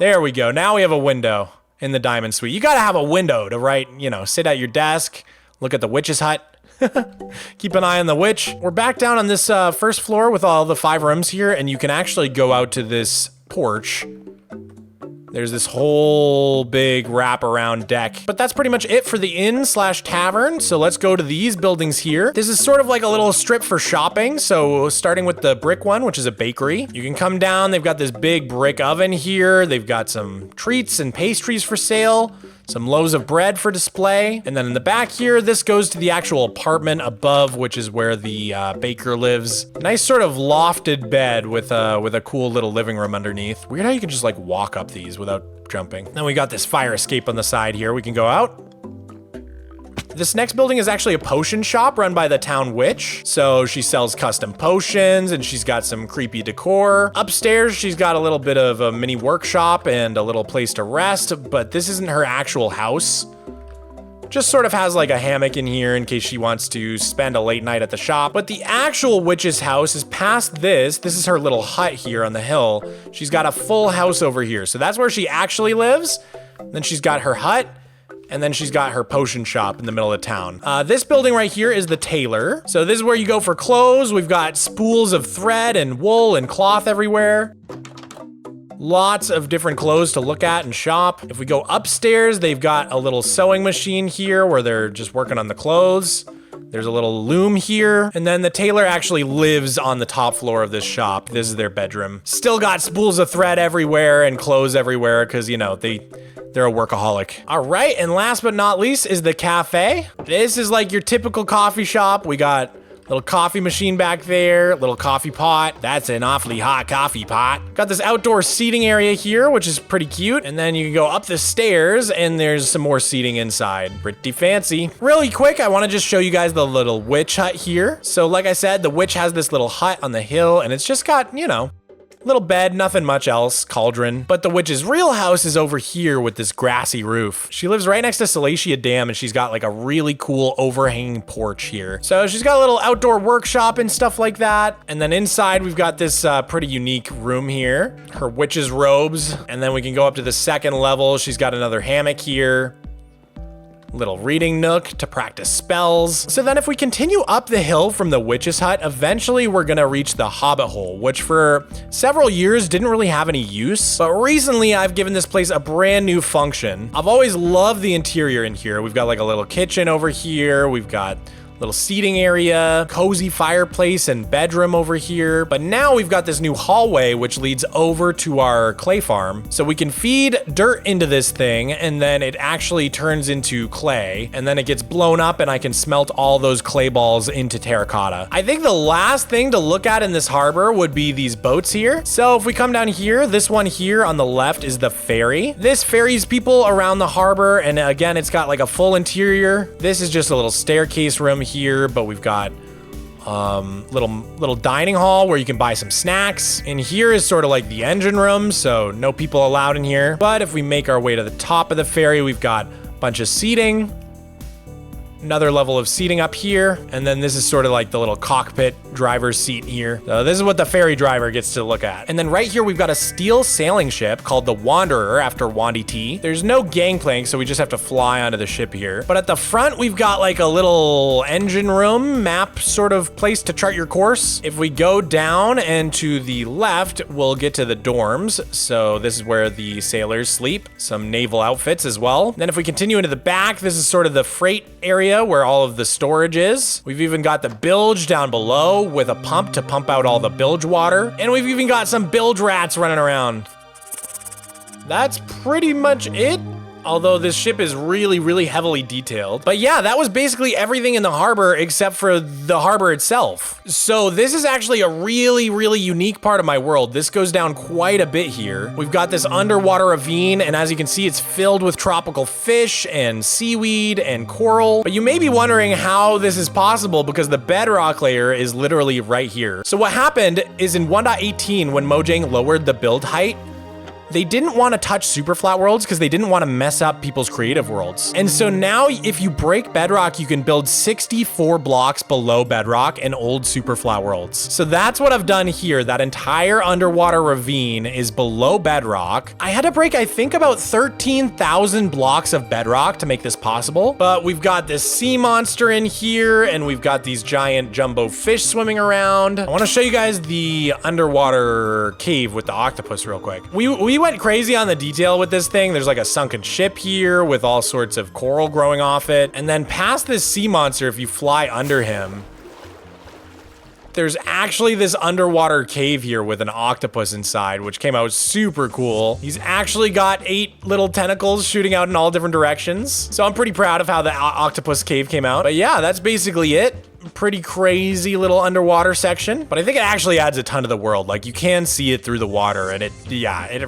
There we go. Now we have a window in the diamond suite. You gotta have a window to write, you know, sit at your desk, look at the witch's hut. Keep an eye on the witch. We're back down on this first floor with all the 5 rooms here, and you can actually go out to this porch. There's this whole big wraparound deck. But that's pretty much it for the inn/tavern. So let's go to these buildings here. This is sort of like a little strip for shopping. So starting with the brick one, which is a bakery. You can come down, they've got this big brick oven here. They've got some treats and pastries for sale. Some loaves of bread for display. And then in the back here, this goes to the actual apartment above, which is where the baker lives. Nice sort of lofted bed with a cool little living room underneath. Weird how you can just like walk up these without jumping. Then we got this fire escape on the side here. We can go out. This next building is actually a potion shop run by the town witch. So she sells custom potions and she's got some creepy decor. Upstairs, she's got a little bit of a mini workshop and a little place to rest, but this isn't her actual house. Just sort of has like a hammock in here in case she wants to spend a late night at the shop. But the actual witch's house is past this. This is her little hut here on the hill. She's got a full house over here. So that's where she actually lives. Then she's got her hut. And then she's got her potion shop in the middle of town. This building right here is the tailor. So this is where you go for clothes. We've got spools of thread and wool and cloth everywhere. Lots of different clothes to look at and shop. If we go upstairs, they've got a little sewing machine here where they're just working on the clothes. There's a little loom here. And then the tailor actually lives on the top floor of this shop. This is their bedroom. Still got spools of thread everywhere and clothes everywhere because, you know, they're a workaholic. All right, and last but not least is the cafe. This is like your typical coffee shop. We got Little coffee machine back there, little coffee pot. That's an awfully hot coffee pot. Got this outdoor seating area here, which is pretty cute. And then you can go up the stairs and there's some more seating inside. Pretty fancy. Really quick, I want to just show you guys the little witch hut here. So like I said, the witch has this little hut on the hill and it's just got, you know, little bed, nothing much else, cauldron. But the witch's real house is over here with this grassy roof. She lives right next to Salacia Dam and she's got like a really cool overhanging porch here. So she's got a little outdoor workshop and stuff like that. And then inside we've got this pretty unique room here. Her witch's robes. And then we can go up to the second level. She's got another hammock here. Little reading nook to practice spells. So then if we continue up the hill from the witch's hut, eventually we're gonna reach the hobbit hole, which for several years didn't really have any use. But recently I've given this place a brand new function. I've always loved the interior in here. We've got like a little kitchen over here. We've got little seating area, cozy fireplace and bedroom over here. But now we've got this new hallway which leads over to our clay farm. So we can feed dirt into this thing and then it actually turns into clay and then it gets blown up and I can smelt all those clay balls into terracotta. I think the last thing to look at in this harbor would be these boats here. So if we come down here, this one here on the left is the ferry. This ferries people around the harbor and again, it's got like a full interior. This is just a little staircase room here, but we've got little dining hall where you can buy some snacks. And here is sort of like the engine room, so no people allowed in here. But if we make our way to the top of the ferry, we've got a bunch of seating, another level of seating up here, and then this is sort of like the little cockpit driver's seat here. So this is what the ferry driver gets to look at. And then right here we've got a steel sailing ship called the Wanderer after Wandy T. There's no gangplank, so we just have to fly onto the ship here. But at the front we've got like a little engine room map sort of place to chart your course. If we go down and to the left, we'll get to the dorms. So this is where the sailors sleep, some naval outfits as well. Then if we continue into the back, this is sort of the freight area where all of the storage is. We've even got the bilge down below with a pump to pump out all the bilge water. And we've even got some bilge rats running around. That's pretty much it. Although this ship is really, really heavily detailed. But yeah, that was basically everything in the harbor except for the harbor itself. So this is actually a really, really unique part of my world. This goes down quite a bit here. We've got this underwater ravine, and as you can see, it's filled with tropical fish and seaweed and coral. But you may be wondering how this is possible because the bedrock layer is literally right here. So what happened is in 1.18, when Mojang lowered the build height, they didn't want to touch super flat worlds because they didn't want to mess up people's creative worlds. And so now if you break bedrock, you can build 64 blocks below bedrock in old super flat worlds. So that's what I've done here. That entire underwater ravine is below bedrock. I had to break, I think, about 13,000 blocks of bedrock to make this possible. But we've got this sea monster in here and we've got these giant jumbo fish swimming around. I want to show you guys the underwater cave with the octopus real quick. We went crazy on the detail with this thing. There's like a sunken ship here with all sorts of coral growing off it. And then past this sea monster, if you fly under him, there's actually this underwater cave here with an octopus inside, which came out super cool. He's actually got 8 little tentacles shooting out in all different directions. So I'm pretty proud of how the octopus cave came out. But yeah, that's basically it. Pretty crazy little underwater section, but I think it actually adds a ton to the world. Like you can see it through the water and it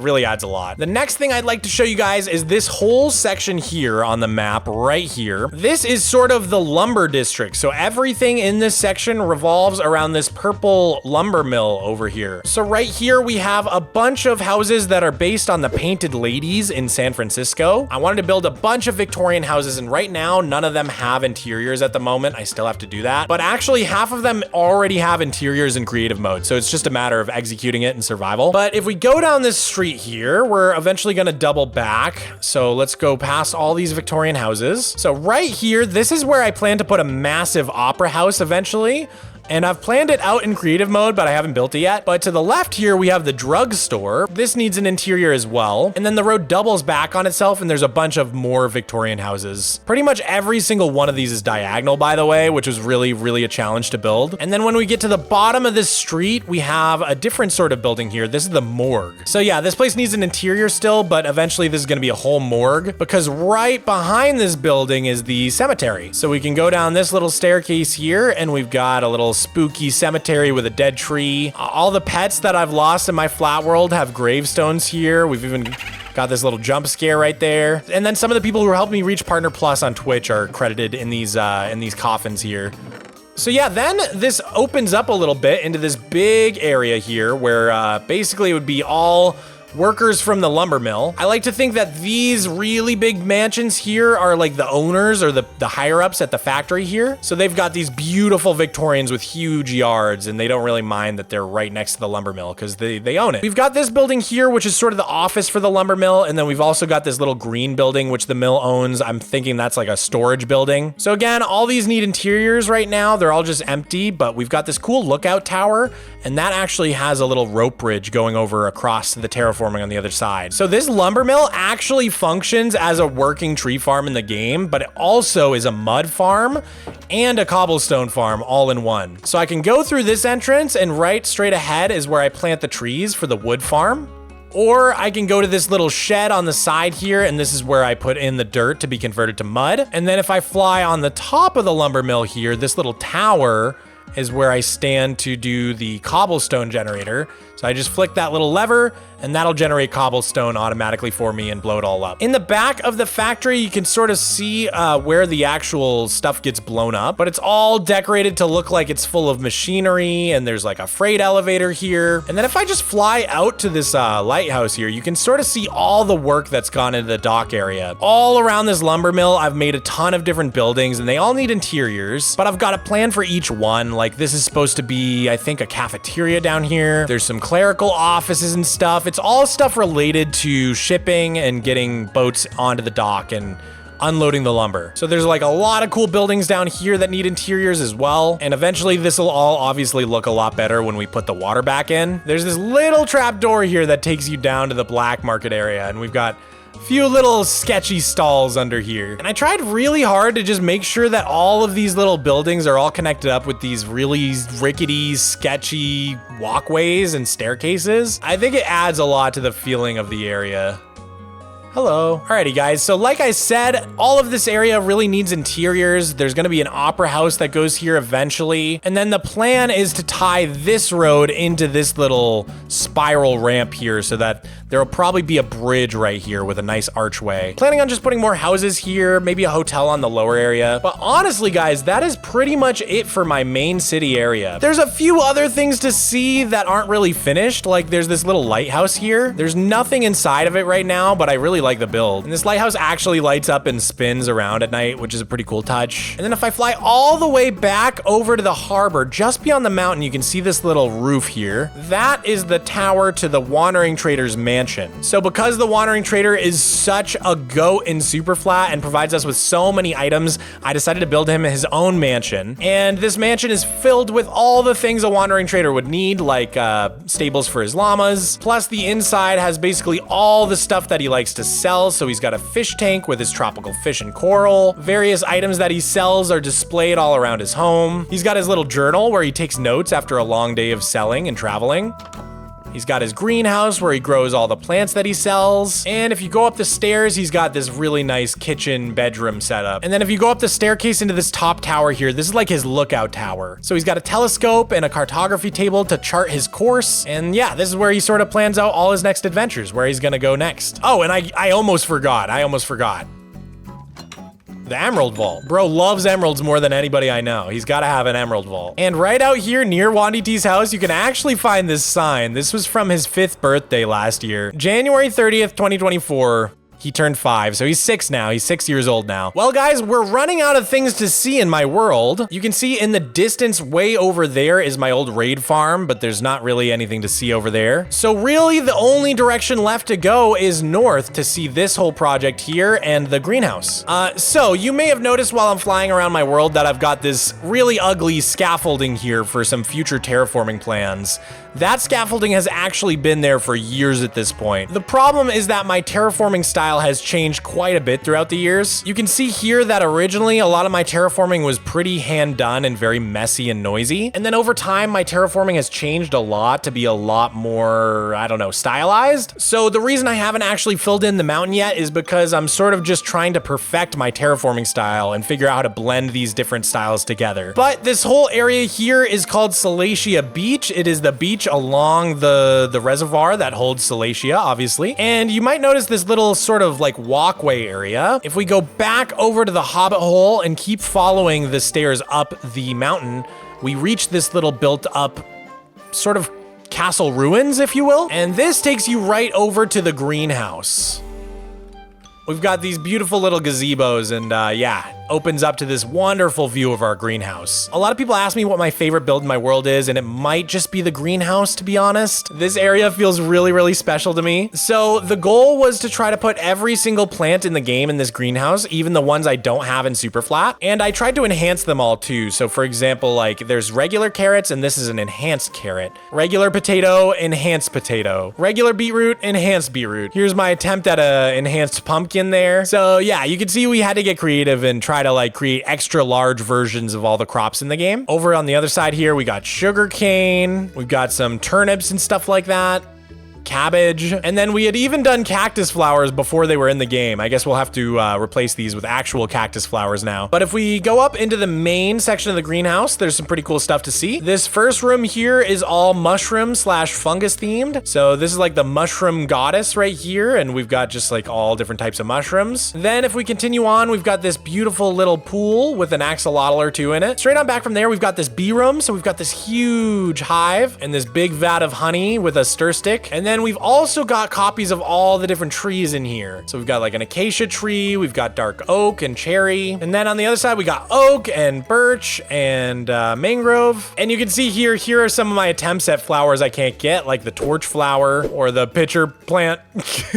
really adds a lot. The next thing I'd like to show you guys is this whole section here on the map right here. This is sort of the lumber district. So everything in this section revolves around this purple lumber mill over here. So right here we have a bunch of houses that are based on the Painted Ladies in San Francisco. I wanted to build a bunch of Victorian houses and right now none of them have interiors at the moment. I still have to do that. But actually half of them already have interiors in creative mode. So it's just a matter of executing it in survival. But if we go down this street here, we're eventually gonna double back. So let's go past all these Victorian houses. So right here, this is where I plan to put a massive opera house eventually. And I've planned it out in creative mode, but I haven't built it yet. But to the left here, we have the drugstore. This needs an interior as well. And then the road doubles back on itself, and there's a bunch of more Victorian houses. Pretty much every single one of these is diagonal, by the way, which was really a challenge to build. And then when we get to the bottom of this street, we have a different sort of building here. This is the morgue. So yeah, this place needs an interior still, but eventually this is gonna be a whole morgue, because right behind this building is the cemetery. So we can go down this little staircase here, and we've got a little spooky cemetery with a dead tree. All the pets that I've lost in my flat world have gravestones here. We've even got this little jump scare right there. And then some of the people who are helping me reach Partner Plus on Twitch are credited in these coffins here. So yeah, then this opens up a little bit into this big area here where basically it would be all workers from the lumber mill. I like to think that these really big mansions here are like the owners or the higher ups at the factory here. So they've got these beautiful Victorians with huge yards, and they don't really mind that they're right next to the lumber mill because they own it. We've got this building here, which is sort of the office for the lumber mill. And then we've also got this little green building, which the mill owns. I'm thinking that's like a storage building. So again, all these need interiors right now. They're all just empty, but we've got this cool lookout tower, and that actually has a little rope bridge going over across to the terraforming on the other side. So this lumber mill actually functions as a working tree farm in the game, but it also is a mud farm and a cobblestone farm all in one. So I can go through this entrance, and right straight ahead is where I plant the trees for the wood farm. Or I can go to this little shed on the side here, and this is where I put in the dirt to be converted to mud. And then if I fly on the top of the lumber mill here, this little tower is where I stand to do the cobblestone generator. So I just flick that little lever, and that'll generate cobblestone automatically for me and blow it all up. In the back of the factory, you can sort of see where the actual stuff gets blown up, but it's all decorated to look like it's full of machinery, and there's like a freight elevator here. And then if I just fly out to this lighthouse here, you can sort of see all the work that's gone into the dock area. All around this lumber mill, I've made a ton of different buildings, and they all need interiors, but I've got a plan for each one. Like this is supposed to be, I think, a cafeteria down here. There's some clerical offices and stuff. It's all stuff related to shipping and getting boats onto the dock and unloading the lumber. So there's like a lot of cool buildings down here that need interiors as well. And eventually this will all obviously look a lot better when we put the water back in. There's this little trap door here that takes you down to the black market area, and we've got few little sketchy stalls under here. And I tried really hard to just make sure that all of these little buildings are all connected up with these really rickety, sketchy walkways and staircases. I think it adds a lot to the feeling of the area. Hello. Alrighty guys, so like I said, all of this area really needs interiors. There's gonna be an opera house that goes here eventually. And then the plan is to tie this road into this little spiral ramp here so that there'll probably be a bridge right here with a nice archway. Planning on just putting more houses here, maybe a hotel on the lower area. But honestly guys, that is pretty much it for my main city area. There's a few other things to see that aren't really finished. Like there's this little lighthouse here. There's nothing inside of it right now, but I really like the build. And this lighthouse actually lights up and spins around at night, which is a pretty cool touch. And then if I fly all the way back over to the harbor, just beyond the mountain, you can see this little roof here. That is the tower to the Wandering Trader's mansion. So because the Wandering Trader is such a goat in Superflat and provides us with so many items, I decided to build him his own mansion. And this mansion is filled with all the things a Wandering Trader would need, like stables for his llamas. Plus the inside has basically all the stuff that he likes to sell. So he's got a fish tank with his tropical fish and coral. Various items that he sells are displayed all around his home. He's got his little journal where he takes notes after a long day of selling and traveling. He's got his greenhouse where he grows all the plants that he sells. And if you go up the stairs, he's got this really nice kitchen bedroom setup. And then if you go up the staircase into this top tower here, this is like his lookout tower. So he's got a telescope and a cartography table to chart his course. And yeah, this is where he sort of plans out all his next adventures, where he's gonna go next. Oh, and I almost forgot. The Emerald Vault. Bro loves emeralds more than anybody I know. He's gotta have an Emerald Vault. And right out here near Wandy T's house, you can actually find this sign. This was from his 5th birthday last year. January 30th, 2024. He turned 5, so he's 6 now. He's 6 years old now. Well, guys, we're running out of things to see in my world. You can see in the distance way over there is my old raid farm, but there's not really anything to see over there. So really, the only direction left to go is north to see this whole project here and the greenhouse. So you may have noticed while I'm flying around my world that I've got this really ugly scaffolding here for some future terraforming plans. That scaffolding has actually been there for years at this point. The problem is that my terraforming style has changed quite a bit throughout the years. You can see here that originally a lot of my terraforming was pretty hand done and very messy and noisy. And then over time, my terraforming has changed a lot to be a lot more, I don't know, stylized. So the reason I haven't actually filled in the mountain yet is because I'm sort of just trying to perfect my terraforming style and figure out how to blend these different styles together. But this whole area here is called Salacia Beach. It is the beach along the reservoir that holds Salacia, obviously. And you might notice this little sort of like walkway area. If we go back over to the hobbit hole and keep following the stairs up the mountain, we reach this little built up sort of castle ruins, if you will. And this takes you right over to the greenhouse. We've got these beautiful little gazebos and yeah, opens up to this wonderful view of our greenhouse. A lot of people ask me what my favorite build in my world is, and it might just be the greenhouse, to be honest. This area feels really, really special to me. So the goal was to try to put every single plant in the game in this greenhouse, even the ones I don't have in Superflat. And I tried to enhance them all too. So for example, like there's regular carrots and this is an enhanced carrot. Regular potato, enhanced potato. Regular beetroot, enhanced beetroot. Here's my attempt at a enhanced pumpkin there. So yeah, you can see we had to get creative and try to like create extra large versions of all the crops in the game. Over on the other side here, we got sugar cane. We've got some turnips and stuff like that. Cabbage, and then we had even done cactus flowers before they were in the game. I guess we'll have to replace these with actual cactus flowers now. But if we go up into the main section of the greenhouse, there's some pretty cool stuff to see. This first room here is all mushroom slash fungus themed. So this is like the mushroom goddess right here, and we've got just like all different types of mushrooms. Then if we continue on, we've got this beautiful little pool with an axolotl or two in it. Straight on back from there, we've got this bee room. So we've got this huge hive and this big vat of honey with a stir stick. And then we've also got copies of all the different trees in here. So we've got like an acacia tree, we've got dark oak and cherry. And then on the other side, we got oak and birch and mangrove. And you can see here are some of my attempts at flowers I can't get, like the torch flower or the pitcher plant.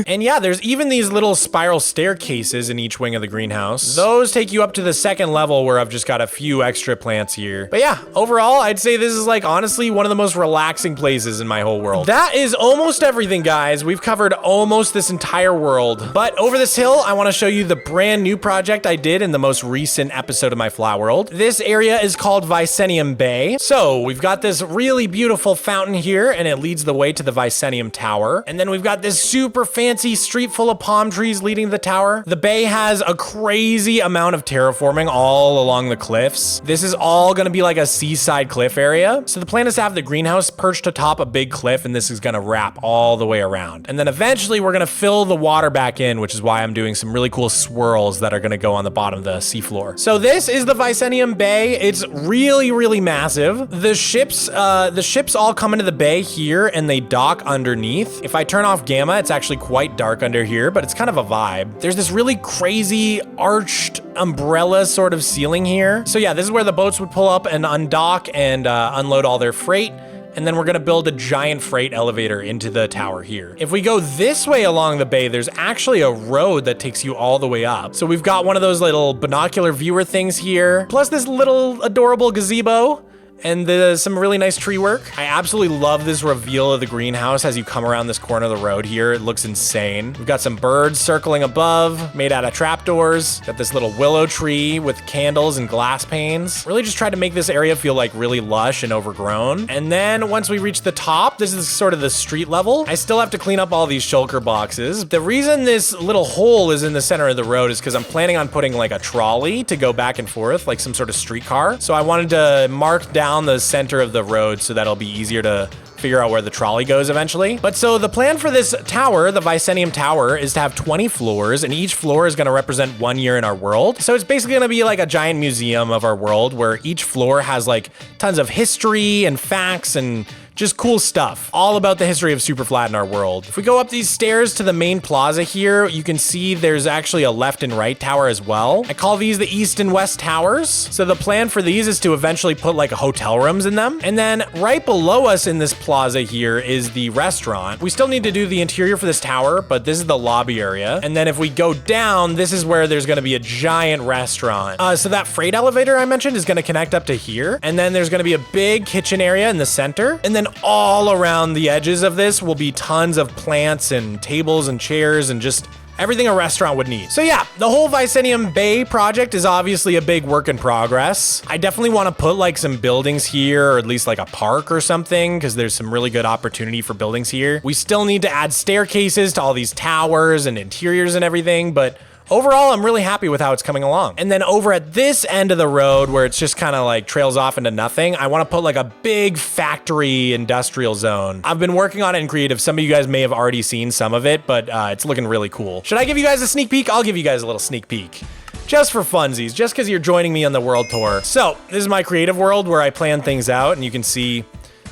And yeah, there's even these little spiral staircases in each wing of the greenhouse. Those take you up to the second level where I've just got a few extra plants here. But yeah, overall, I'd say this is like honestly one of the most relaxing places in my whole world. That is almost everything, guys. We've covered almost this entire world. But over this hill, I want to show you the brand new project I did in the most recent episode of my Flat World. This area is called Vicenium Bay. So we've got this really beautiful fountain here, and it leads the way to the Vicenium Tower. And then we've got this super fancy street full of palm trees leading to the tower. The bay has a crazy amount of terraforming all along the cliffs. This is all going to be like a seaside cliff area. So the plan is to have the greenhouse perched atop a big cliff, and this is going to wrap all the way around. And then eventually we're going to fill the water back in, which is why I'm doing some really cool swirls that are going to go on the bottom of the seafloor. So this is the Vicenium Bay. It's really, really massive. The ships all come into the bay here and they dock underneath. If I turn off gamma, it's actually quite dark under here, but it's kind of a vibe. There's this really crazy arched umbrella sort of ceiling here. So yeah, this is where the boats would pull up and undock and unload all their freight. And then we're gonna build a giant freight elevator into the tower here. If we go this way along the bay, there's actually a road that takes you all the way up. So we've got one of those little binocular viewer things here, plus this little adorable gazebo. And some really nice tree work. I absolutely love this reveal of the greenhouse as you come around this corner of the road here. It looks insane. We've got some birds circling above, made out of trapdoors. Got this little willow tree with candles and glass panes. Really just tried to make this area feel like really lush and overgrown. And then once we reach the top, this is sort of the street level. I still have to clean up all these shulker boxes. The reason this little hole is in the center of the road is because I'm planning on putting like a trolley to go back and forth, like some sort of streetcar. So I wanted to mark down the center of the road so that'll be easier to figure out where the trolley goes eventually. But so the plan for this tower, the Vicenium Tower, is to have 20 floors, and each floor is going to represent 1 year in our world. So it's basically going to be like a giant museum of our world where each floor has like tons of history and facts and Just cool stuff. All about the history of Superflat in our world. If we go up these stairs to the main plaza here, you can see there's actually a left and right tower as well. I call these the east and west towers. So the plan for these is to eventually put like hotel rooms in them. And then right below us in this plaza here is the restaurant. We still need to do the interior for this tower, but this is the lobby area. And then if we go down, this is where there's gonna be a giant restaurant. So that freight elevator I mentioned is gonna connect up to here. And then there's gonna be a big kitchen area in the center. And then all around the edges of this will be tons of plants and tables and chairs and just everything a restaurant would need. So yeah, the whole Vicenium Bay project is obviously a big work in progress. I definitely want to put like some buildings here, or at least like a park or something, because there's some really good opportunity for buildings here. We still need to add staircases to all these towers and interiors and everything, but overall, I'm really happy with how it's coming along. And then over at this end of the road where it's just kind of like trails off into nothing, I want to put like a big factory industrial zone. I've been working on it in creative. Some of you guys may have already seen some of it, but it's looking really cool. Should I give you guys a sneak peek? I'll give you guys a little sneak peek. Just for funsies, just because you're joining me on the world tour. So this is my creative world where I plan things out, and you can see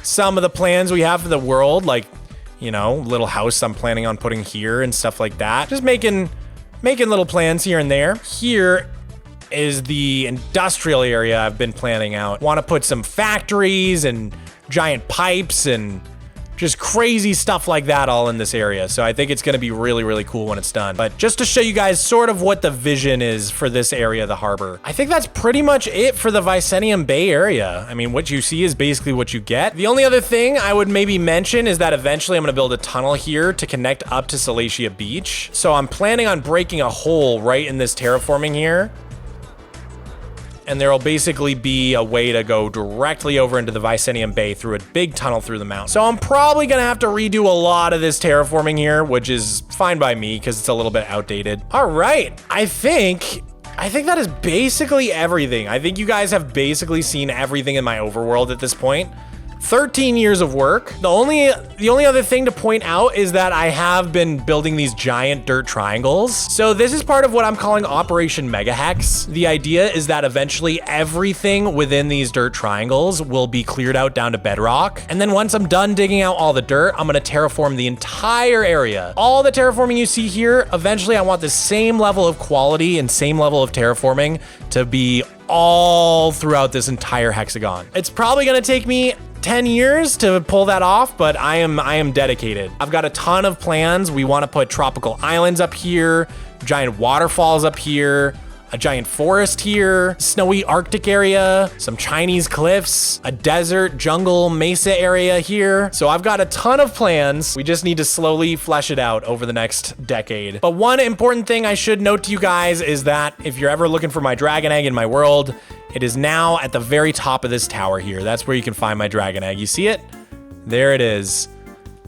some of the plans we have for the world, like, you know, little house I'm planning on putting here and stuff like that. Just making little plans here and there. Here is the industrial area I've been planning out. Want to put some factories and giant pipes and just crazy stuff like that all in this area. So I think it's going to be really, really cool when it's done. But just to show you guys sort of what the vision is for this area of the harbor, I think that's pretty much it for the Vicenium Bay area. I mean, what you see is basically what you get. The only other thing I would maybe mention is that eventually I'm going to build a tunnel here to connect up to Salacia Beach. So I'm planning on breaking a hole right in this terraforming here. And there'll basically be a way to go directly over into the Vicenium Bay through a big tunnel through the mountain. So I'm probably gonna have to redo a lot of this terraforming here, which is fine by me because it's a little bit outdated. All right, I think that is basically everything. I think you guys have basically seen everything in my overworld at this point. 13 years of work. The only other thing to point out is that I have been building these giant dirt triangles. So this is part of what I'm calling Operation Mega Hex. The idea is that eventually everything within these dirt triangles will be cleared out down to bedrock. And then once I'm done digging out all the dirt, I'm gonna terraform the entire area. All the terraforming you see here, eventually I want the same level of quality and same level of terraforming to be all throughout this entire hexagon. It's probably gonna take me 10 years to pull that off, but I am dedicated. I've got a ton of plans. We want to put tropical islands up here, giant waterfalls up here, a giant forest here, snowy Arctic area, some Chinese cliffs, a desert jungle mesa area here. So I've got a ton of plans. We just need to slowly flesh it out over the next decade. But one important thing I should note to you guys is that if you're ever looking for my dragon egg in my world, it is now at the very top of this tower here. That's where you can find my dragon egg. You see it? There it is.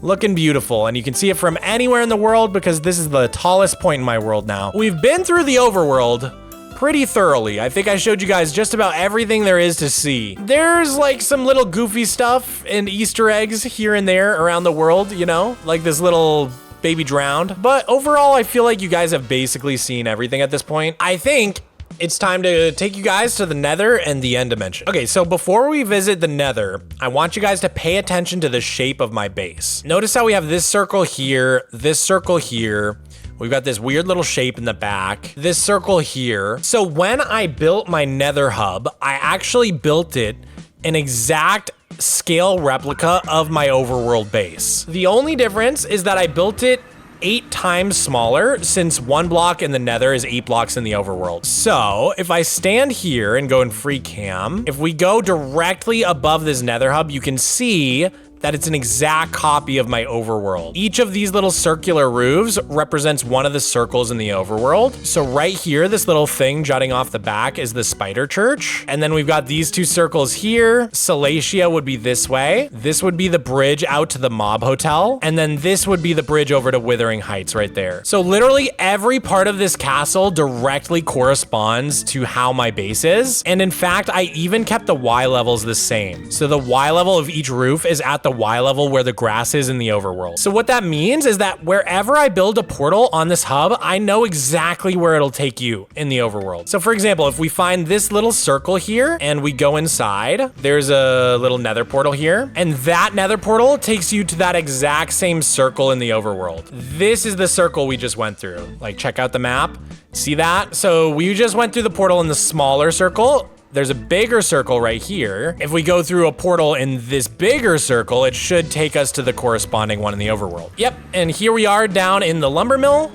Looking beautiful, and you can see it from anywhere in the world because this is the tallest point in my world now. We've been through the overworld pretty thoroughly. I think I showed you guys just about everything there is to see. There's like some little goofy stuff and Easter eggs here and there around the world, you know, like this little baby drowned. But overall, I feel like you guys have basically seen everything at this point. I think it's time to take you guys to the Nether and the end dimension. Okay, so before we visit the Nether, I want you guys to pay attention to the shape of my base. Notice how we have this circle here, this circle here. We've got this weird little shape in the back, this circle here. So when I built my Nether hub, I actually built it an exact scale replica of my overworld base. The only difference is that I built it 8 times smaller, since 1 block in the Nether is 8 blocks in the overworld. So if I stand here and go in free cam, if we go directly above this Nether hub, you can see that it's an exact copy of my overworld. Each of these little circular roofs represents one of the circles in the overworld. So right here, this little thing jutting off the back is the spider church. And then we've got these 2 circles here. Salacia would be this way. This would be the bridge out to the mob hotel. And then this would be the bridge over to Withering Heights right there. So literally every part of this castle directly corresponds to how my base is. And in fact, I even kept the Y levels the same. So the Y level of each roof is at the Y level where the grass is in the overworld. So what that means is that wherever I build a portal on this hub, I know exactly where it'll take you in the overworld. So for example, if we find this little circle here and we go inside, there's a little nether portal here, and that nether portal takes you to that exact same circle in the overworld. This is the circle we just went through. Like, check out the map. See that? So we just went through the portal in the smaller circle. There's a bigger circle right here. If we go through a portal in this bigger circle, it should take us to the corresponding one in the overworld. Yep, and here we are down in the lumber mill.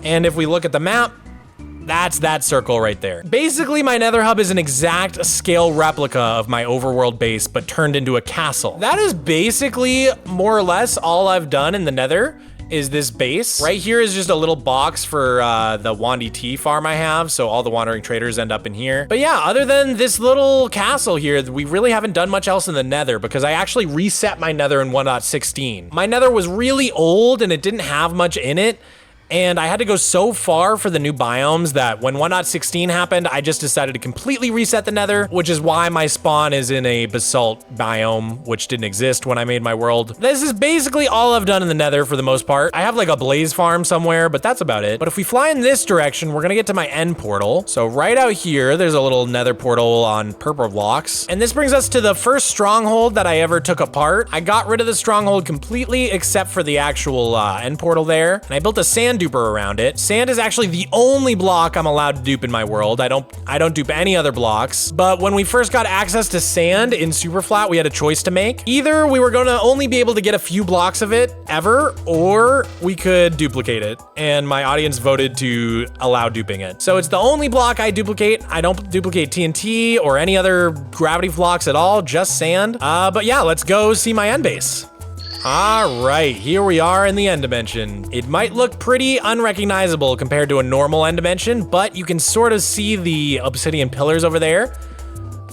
And if we look at the map, that's that circle right there. Basically, my nether hub is an exact scale replica of my overworld base, but turned into a castle. That is basically more or less all I've done in the nether. Is this base. Right here is just a little box for the Wandy Tea farm I have, so all the wandering traders end up in here. But yeah, other than this little castle here, we really haven't done much else in the nether because I actually reset my nether in 1.16. My nether was really old and it didn't have much in it. And I had to go so far for the new biomes that when 1.16 happened, I just decided to completely reset the nether, which is why my spawn is in a basalt biome, which didn't exist when I made my world. This is basically all I've done in the nether for the most part. I have like a blaze farm somewhere, but that's about it. But if we fly in this direction, we're gonna get to my end portal. So right out here, there's a little nether portal on purple blocks. And this brings us to the first stronghold that I ever took apart. I got rid of the stronghold completely except for the actual end portal there. And I built a sand duper around it. Sand is actually the only block I'm allowed to dupe in my world. I don't dupe any other blocks. But when we first got access to sand in Superflat, we had a choice to make. Either we were gonna only be able to get a few blocks of it ever, or we could duplicate it. And my audience voted to allow duping it. So it's the only block I duplicate. I don't duplicate TNT or any other gravity blocks at all, just sand. But yeah, let's go see my end base. All right, here we are in the end dimension. It might look pretty unrecognizable compared to a normal end dimension, but you can sort of see the obsidian pillars over there.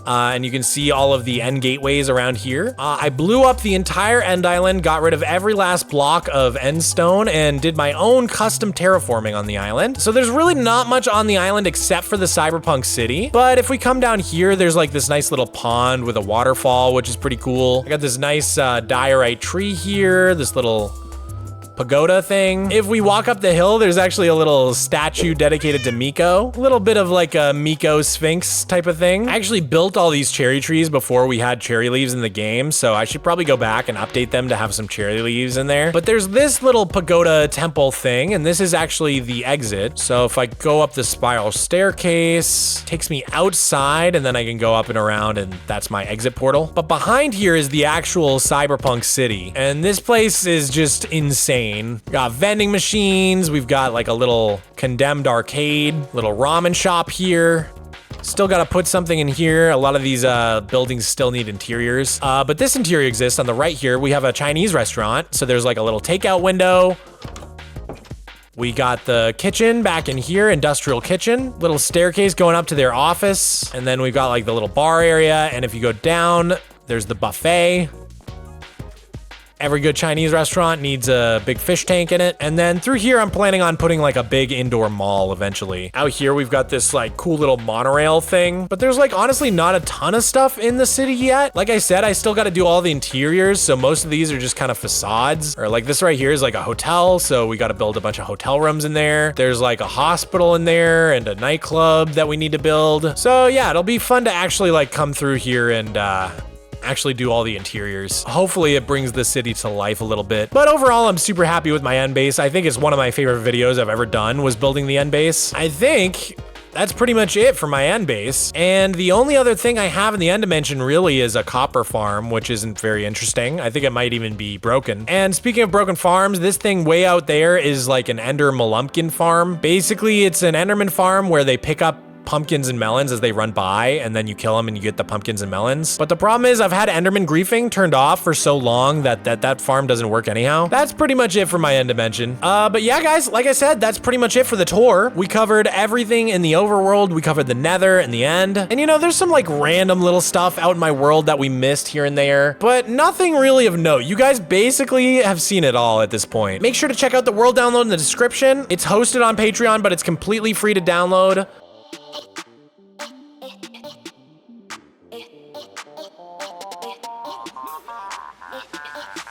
And you can see all of the end gateways around here. I blew up the entire end island, got rid of every last block of end stone, and did my own custom terraforming on the island. So there's really not much on the island except for the Cyberpunk city. But if we come down here, there's like this nice little pond with a waterfall, which is pretty cool. I got this nice diorite tree here, this little pagoda thing. If we walk up the hill, there's actually a little statue dedicated to Miko. A little bit of like a Miko Sphinx type of thing. I actually built all these cherry trees before we had cherry leaves in the game, so I should probably go back and update them to have some cherry leaves in there. But there's this little pagoda temple thing, and this is actually the exit. So if I go up the spiral staircase, it takes me outside, and then I can go up and around, and that's my exit portal. But behind here is the actual Cyberpunk city, and this place is just insane. We got vending machines, we've got like a little condemned arcade, little ramen shop here. Still gotta put something in here. A lot of these buildings still need interiors. But this interior exists on the right here. We have a Chinese restaurant, so there's like a little takeout window. We got the kitchen back in here, industrial kitchen. Little staircase going up to their office. And then we've got like the little bar area. And if you go down, there's the buffet. Every good Chinese restaurant needs a big fish tank in it. And then through here, I'm planning on putting like a big indoor mall eventually. Out here, we've got this like cool little monorail thing, but there's like honestly not a ton of stuff in the city yet. Like I said, I still got to do all the interiors. So most of these are just kind of facades, or like this right here is like a hotel. So we got to build a bunch of hotel rooms in there. There's like a hospital in there and a nightclub that we need to build. So yeah, it'll be fun to actually like come through here and, actually do all the interiors. Hopefully it brings the city to life a little bit. But overall, I'm super happy with my end base. I think it's one of my favorite videos I've ever done was building the end base. I think that's pretty much it for my end base. And the only other thing I have in the end dimension really is a copper farm, which isn't very interesting. I think it might even be broken. And speaking of broken farms, this thing way out there is like an Ender Malumpkin farm. Basically, it's an Enderman farm where they pick up pumpkins and melons as they run by, and then you kill them and you get the pumpkins and melons. But the problem is I've had Enderman griefing turned off for so long that farm doesn't work anyhow. That's pretty much it for my end dimension. But yeah, guys, like I said, that's pretty much it for the tour. We covered everything in the overworld. We covered the nether and the end. And you know, there's some like random little stuff out in my world that we missed here and there, but nothing really of note. You guys basically have seen it all at this point. Make sure to check out the world download in the description. It's hosted on Patreon, but it's completely free to download. up.